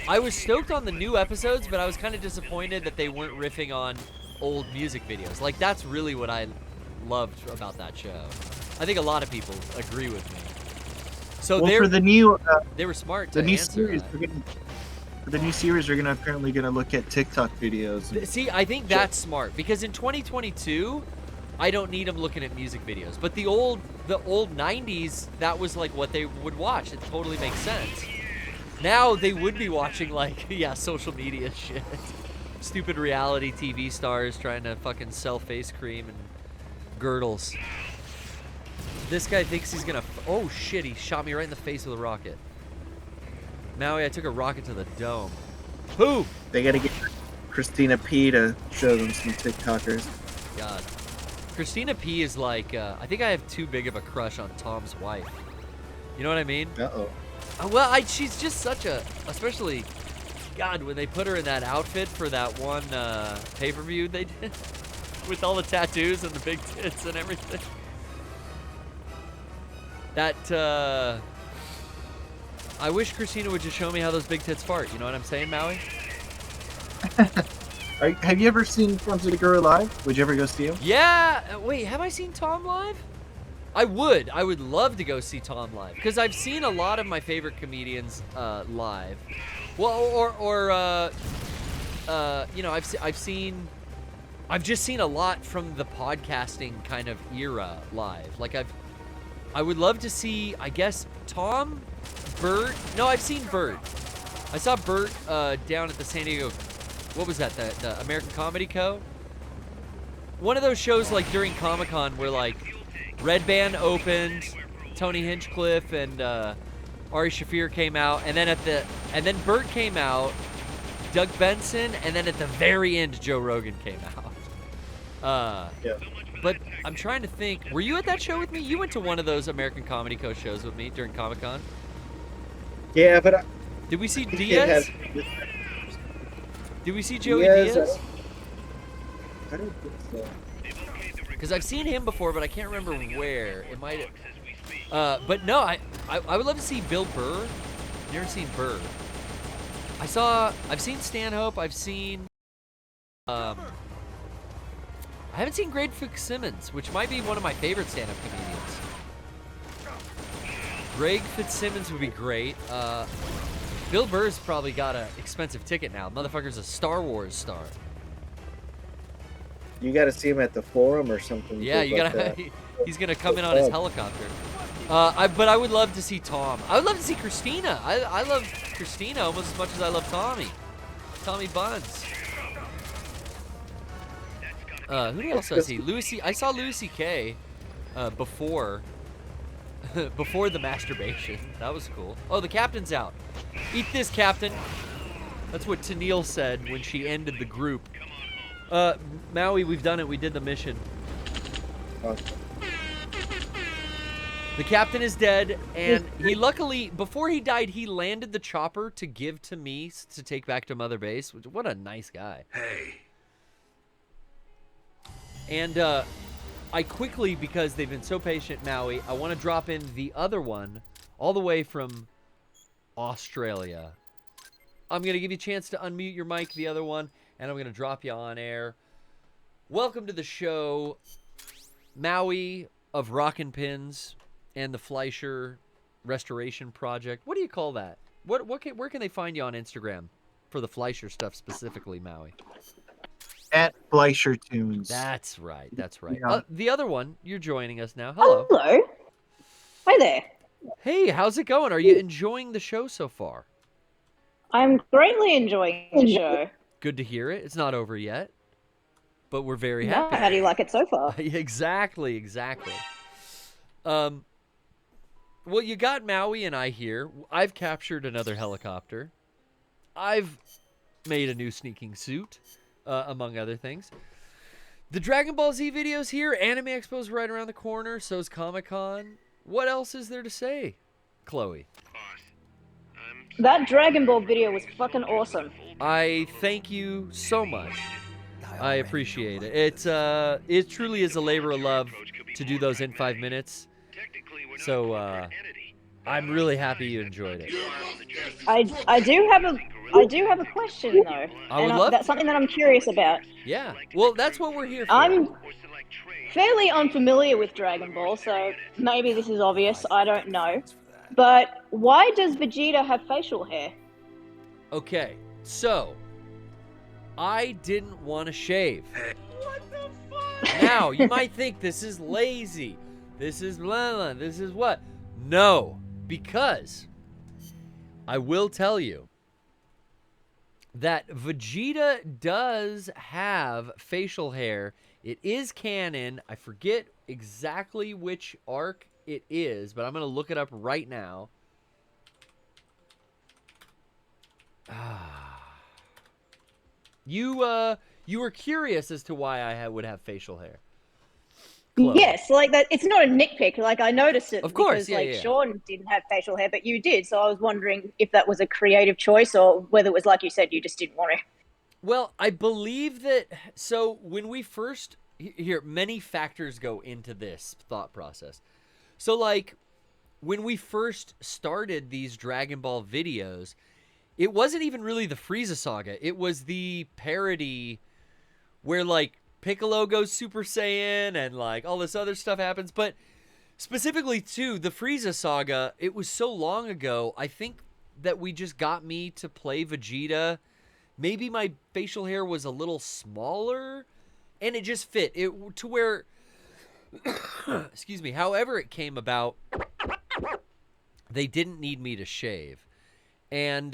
I was stoked on the new episodes, but I was kind of disappointed that they weren't riffing on old music videos. Like that's really what I loved about that show. I think a lot of people agree with me. So for the new they were smart to the new answer series. that. For the new series, we're apparently gonna look at TikTok videos. See, I think that's smart because in 2022, I don't need them looking at music videos. But the old 90s, that was like what they would watch. It totally makes sense. Now they would be watching, like, yeah, social media shit. Stupid reality TV stars trying to fucking sell face cream and girdles. This guy thinks he's gonna... Oh, shit, he shot me right in the face with a rocket. Maui, I took a rocket to the dome. Who? They gotta get Christina P to show them some TikTokers. God. Christina P is like, I think I have too big of a crush on Tom's wife. You know what I mean? Uh-oh. Well, she's just such a... Especially, God, when they put her in that outfit for that one pay-per-view they did. With all the tattoos and the big tits and everything. That, I wish Christina would just show me how those big tits fart. You know what I'm saying, Maui? Have you ever seen Tom Segura live? Would you ever go see him? Yeah. Wait, have I seen Tom live? I would. I would love to go see Tom live because I've seen a lot of my favorite comedians live. Well, you know, I've just seen a lot from the podcasting kind of era live. Like I would love to see, I guess, Tom, Bert. No, I've seen Bert. I saw Bert down at the San Diego. What was that? The American Comedy Co. One of those shows like during Comic-Con where like Red Band opened, Tony Hinchcliffe and Ari Shaffir came out, and then Bert came out, Doug Benson, and then at the very end Joe Rogan came out. Yeah. But I'm trying to think. Were you at that show with me? You went to one of those American Comedy Co. shows with me during Comic-Con. Yeah, but did we see Diaz? Did we see Joey Diaz? Diaz? I don't think so. Because I've seen him before, but I can't remember where. It might. But no, I would love to see Bill Burr. Never seen Burr. I've seen Stanhope. I've seen. I haven't seen Greg Fitzsimmons, which might be one of my favorite stand-up comedians. Greg Fitzsimmons would be great. Bill Burr's probably got an expensive ticket now. Motherfucker's a Star Wars star. You got to see him at the Forum or something. Yeah, you gotta. He's gonna come in on his helicopter. But I would love to see Tom. I would love to see Christina. I love Christina almost as much as I love Tommy. Tommy Buns. Who else did I see? I saw Louis C.K. Before the masturbation. That was cool. Oh, the captain's out. Eat this, Captain. That's what Tennille said when she ended the group. Maui, we've done it. We did the mission. The captain is dead, and he luckily, before he died, he landed the chopper to give to me to take back to Mother Base. What a nice guy. Hey. And I quickly, because they've been so patient, Maui, I want to drop in the other one all the way from Australia. I'm going to give you a chance to unmute your mic, the other one, and I'm going to drop you on air. Welcome to the show, Maui of Rockin' Pins and the Fleischer Restoration Project. What do you call that? Where can they find you on Instagram for the Fleischer stuff specifically, Maui? At Fleischer Tunes. That's right. That's right. Yeah. The other one, you're joining us now. Hello. Hello. Hi there. Hey, how's it going? Are you enjoying the show so far? I'm greatly enjoying the show. Good to hear it. It's not over yet, but we're very happy. How do you like it so far? Exactly. Well, you got Maui and I here. I've captured another helicopter. I've made a new sneaking suit, among other things. The Dragon Ball Z video's here. Anime Expo's right around the corner. So's Comic-Con. What else is there to say, Chloe? That Dragon Ball video was fucking awesome. I thank you so much. I appreciate it. It truly is a labor of love to do those in 5 minutes. So I'm really happy you enjoyed it. I do have a question though. That's something that I'm curious about. Yeah. Well, that's what we're here for. I'm fairly unfamiliar with Dragon Ball, so maybe this is obvious. I don't know. But why does Vegeta have facial hair? Okay, so I didn't want to shave. What the fuck? Now, you might think this is lazy. This is blah, blah, this is what? No, because I will tell you that Vegeta does have facial hair. It is canon. I forget exactly which arc it is, but I'm going to look it up right now. You were curious as to why I would have facial hair. Chloe. Yes, like that. It's not a nitpick. Like I noticed it Of course, because yeah. Sean didn't have facial hair, but you did. So I was wondering if that was a creative choice or whether it was like you said, you just didn't want to. Well, I believe that. So when we first here, many factors go into this thought process. So like when we first started these Dragon Ball videos, it wasn't even really the Frieza saga. It was the parody where like Piccolo goes Super Saiyan and like all this other stuff happens. But specifically to the Frieza saga, it was so long ago. I think that we just got me to play Vegeta. Maybe my facial hair was a little smaller and it just fit it to where, excuse me, however it came about, they didn't need me to shave. And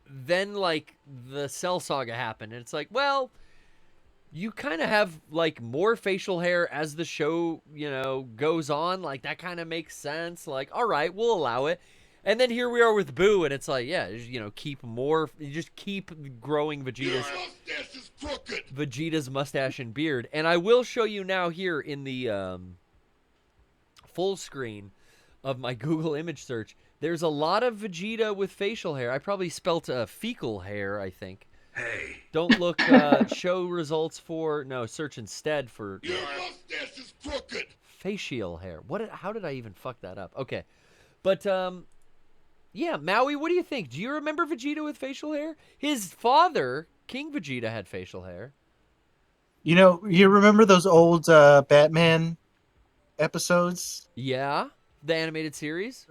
then like the Cell saga happened and it's like, well, you kind of have like more facial hair as the show, goes on. Like that kind of makes sense. Like, all right, we'll allow it. And then here we are with Boo, and it's like, yeah, keep growing Vegeta's mustache and beard. And I will show you now here in the full screen of my Google image search. There's a lot of Vegeta with facial hair. I probably spelt fecal hair, I think. Hey. Don't look, show results search instead for... Your mustache is crooked. Facial hair. How did I even fuck that up? Okay. But, yeah, Maui, what do you think? Do you remember Vegeta with facial hair? His father, King Vegeta, had facial hair. You remember those old Batman episodes? Yeah, the animated series?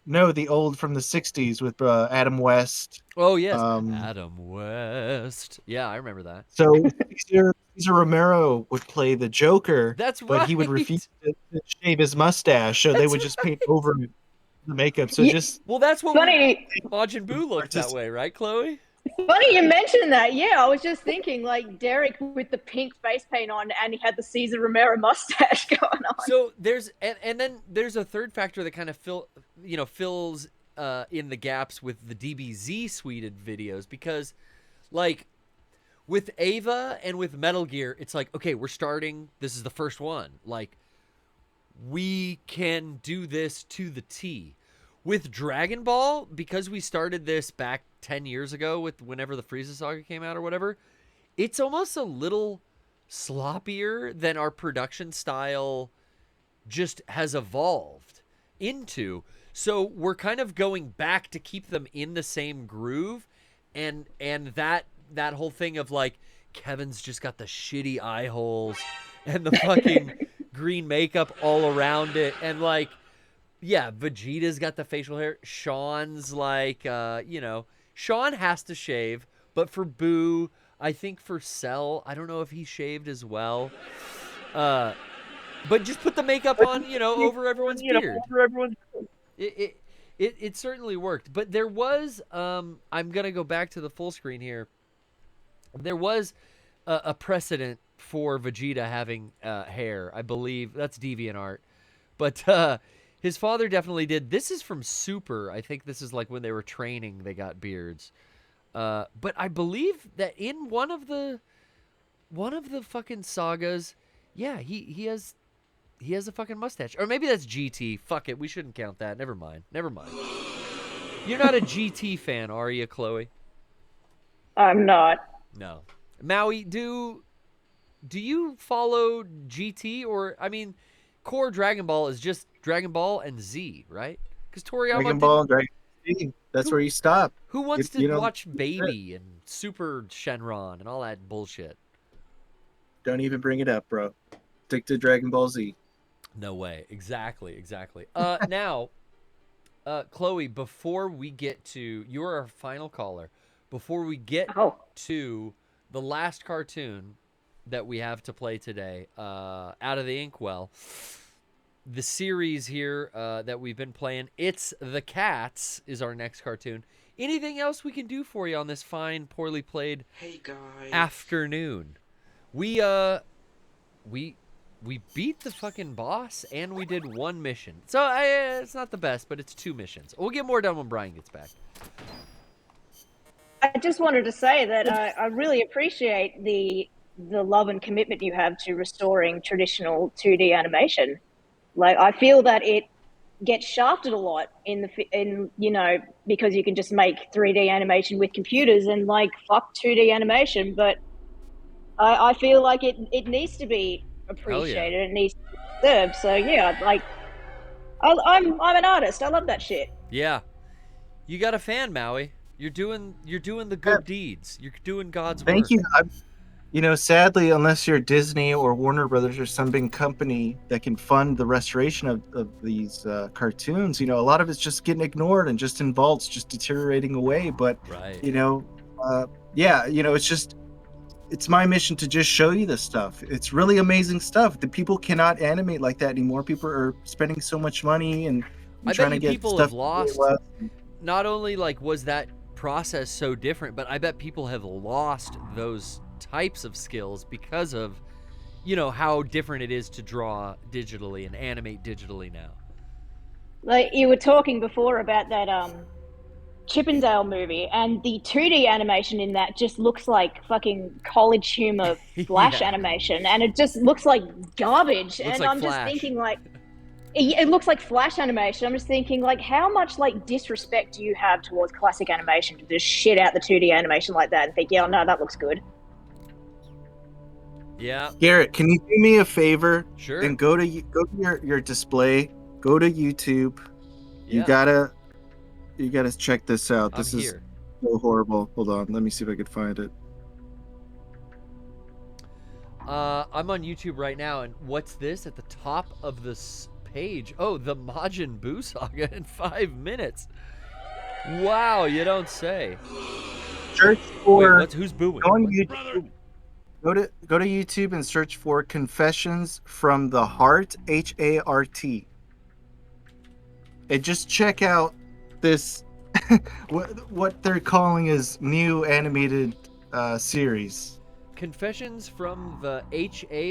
No, the old from the 60s with Adam West. Oh, yes. Adam West. Yeah, I remember that. So Cesar Romero would play the Joker. That's right. But he would refuse to shave his mustache, so they would just paint over the makeup. So well, that's what funny. Majin Buu looked that way, right, Chloe? Funny you mentioned that. Yeah, I was just thinking like Derek with the pink face paint on, and he had the Cesar Romero mustache going on. So there's and then there's a third factor that kind of fills in the gaps with the DBZ suited videos, because like with Ava and with Metal Gear, it's like, okay, we're starting. This is the first one. Like we can do this to the T. With Dragon Ball, because we started this back 10 years ago with whenever the Frieza saga came out or whatever, it's almost a little sloppier than our production style just has evolved into. So we're kind of going back to keep them in the same groove, and that whole thing of like Kevin's just got the shitty eye holes and the fucking green makeup all around it, and like, yeah, Vegeta's got the facial hair. Sean's like, Sean has to shave, but for Boo, I think for Cell, I don't know if he shaved as well. But just put the makeup on, over everyone's beard. It certainly worked. But there was, I'm gonna go back to the full screen here. There was a precedent for Vegeta having hair. I believe that's DeviantArt, but his father definitely did. This is from Super. I think this is like when they were training, they got beards. But I believe that in one of the fucking sagas, yeah, he has a fucking mustache. Or maybe that's GT. Fuck it, we shouldn't count that. Never mind. You're not a GT fan, are you, Chloe? I'm not. No. Maui, do you follow GT, or I mean, core Dragon Ball is just Dragon Ball and Z, right? Because Toriyama Dragon Ball and Dragon Z. That's where you stop. Who wants to watch Baby and Super Shenron and all that bullshit? Don't even bring it up, bro. Stick to Dragon Ball Z. No way. Exactly. Now, Chloe, before we get to... You're our final caller. Before we get to the last cartoon that we have to play today, out of the Inkwell, the series here that we've been playing. It's the Cats is our next cartoon. Anything else we can do for you on this fine, poorly played afternoon? We beat the fucking boss, and we did one mission. So it's not the best, but it's 2 missions. We'll get more done when Brian gets back. I just wanted to say that I really appreciate the love and commitment you have to restoring traditional 2D animation. Like, I feel that it gets shafted a lot in because you can just make 3D animation with computers and like fuck 2D animation. But I feel like it needs to be appreciated. It needs to be served. So yeah, like I'm an artist. I love that shit. Yeah, you got a fan, Maui. You're doing the good deeds. You're doing God's work. Thank you. Sadly, unless you're Disney or Warner Brothers or some big company that can fund the restoration of these cartoons, a lot of it's just getting ignored and just in vaults, just deteriorating away. But right. It's my mission to just show you this stuff. It's really amazing stuff. The people cannot animate like that anymore. People are spending so much money and trying to get people stuff have lost. Not only like was that process so different, but I bet people have lost those types of skills because of how different it is to draw digitally and animate digitally now. Like you were talking before about that Chippendale movie, and the 2D animation in that just looks like fucking college humor Flash animation, and it just looks like garbage. Looks and like I'm Flash. Just thinking like it looks like Flash animation. I'm just thinking like how much like disrespect do you have towards classic animation to just shit out the 2D animation like that and think, yeah, no, that looks good. Yeah. Garrett, can you do me a favor? Sure. And go to your display, go to YouTube. Yeah. You gotta check this out. I'm This is here. so horrible. Hold on, let me see if I can find it. I'm on YouTube right now, and what's this at the top of this page? Oh, the Majin Buu saga in 5 minutes. Wow, you don't say. Search for who's booing? Go on YouTube. Go to YouTube and search for Confessions from the Heart, HART. And just check out this what they're calling is new animated series. Confessions from the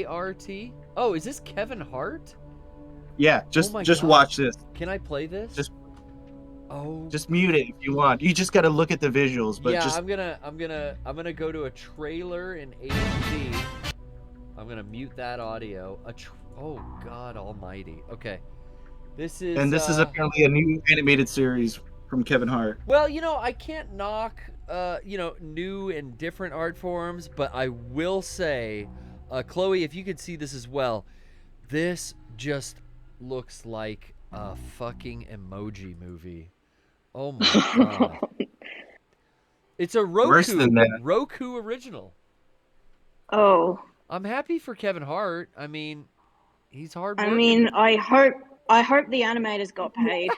HART? Oh, is this Kevin Hart? Yeah, just watch this. Can I play this? Just mute it if you want. You just got to look at the visuals, but yeah, just I'm gonna go to a trailer in HD. I'm gonna mute that audio. Oh God Almighty. Okay, this is apparently a new animated series from Kevin Hart. Well, I can't knock new and different art forms, but I will say, Chloe, if you could see this as well, this just looks like a fucking emoji movie. Oh my God. It's a Worse than that. Roku original. Oh. I'm happy for Kevin Hart. I mean, he's hard working. I mean, I hope the animators got paid.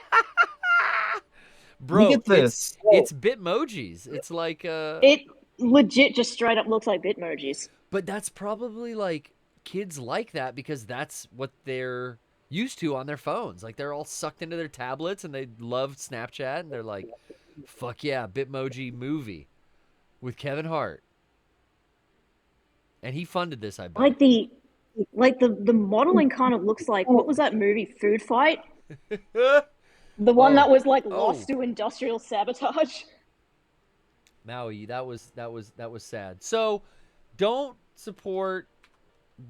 Bro, look at this. It's Bitmojis. It's like it legit just straight up looks like Bitmojis. But that's probably like kids like that because that's what they're used to on their phones. Like they're all sucked into their tablets and they love Snapchat and they're like, fuck yeah, Bitmoji movie with Kevin Hart. And he funded this, I bet. Like the modeling kind of looks like, what was that movie, Food Fight? The one that was like lost to industrial sabotage. Maui, that was sad. So don't support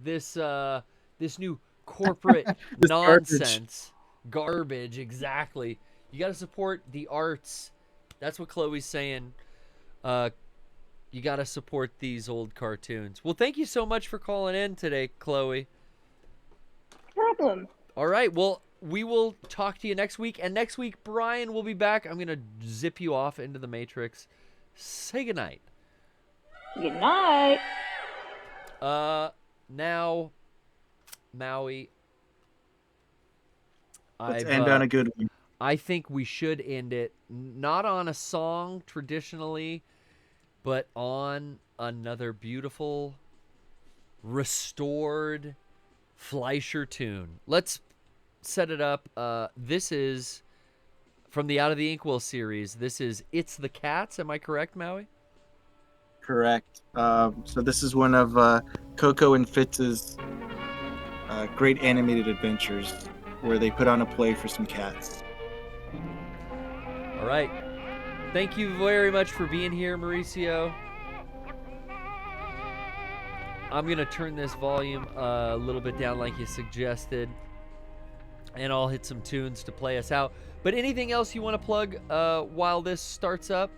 this this new corporate nonsense. Garbage, exactly. You got to support the arts. That's what Chloe's saying. You got to support these old cartoons. Well, thank you so much for calling in today, Chloe. No problem. All right. Well, we will talk to you next week. And next week, Brian will be back. I'm going to zip you off into the Matrix. Say goodnight. Good night. Now, Maui. Let's end on a good one. I think we should end it not on a song traditionally, but on another beautiful, restored Fleischer tune. Let's set it up. This is from the Out of the Inkwell series. This is It's the Cats. Am I correct, Maui? Correct. So this is one of Coco and Fitz's great animated adventures where they put on a play for some cats. All right. Thank you very much for being here, Mauricio. I'm going to turn this volume a little bit down like you suggested, and I'll hit some tunes to play us out. But anything else you want to plug while this starts up?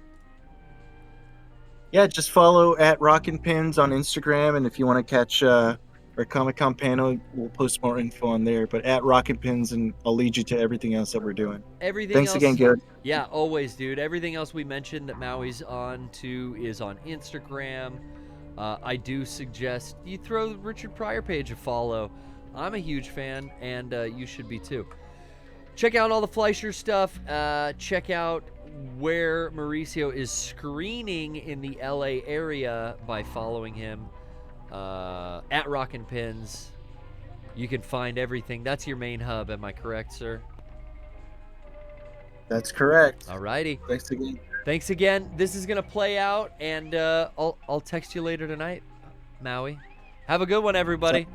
Yeah, just follow at Rockin' Pins on Instagram, and if you want to catch our Comic-Con panel, we'll post more info on there. But at Rockin' Pins, and I'll lead you to everything else that we're doing. Everything Thanks else, again, Garrett. Yeah, always, dude. Everything else we mentioned that Maui's on to is on Instagram. I do suggest you throw the Richard Pryor page a follow. I'm a huge fan, and you should be too. Check out all the Fleischer stuff. Check out where Mauricio is screening in the LA area by following him at Rockin' Pins. You can find everything. That's your main hub. Am I correct, sir? That's correct. All righty. Thanks again. Thanks again. This is gonna play out, and I'll text you later tonight, Maui. Have a good one, everybody.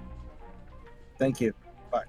Thank you. Bye.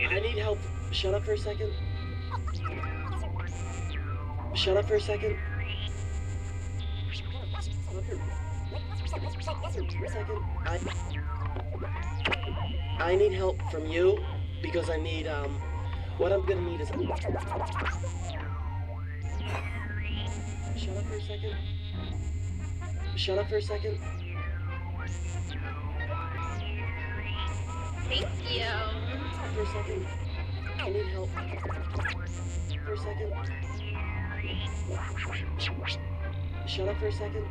I need help. Shut up for a second. Shut up for a second. I need help from you because I need what I'm gonna need is shut up for a second. Shut up for a second. Thank you. For a second. I need help. For a second. Shut up for a second.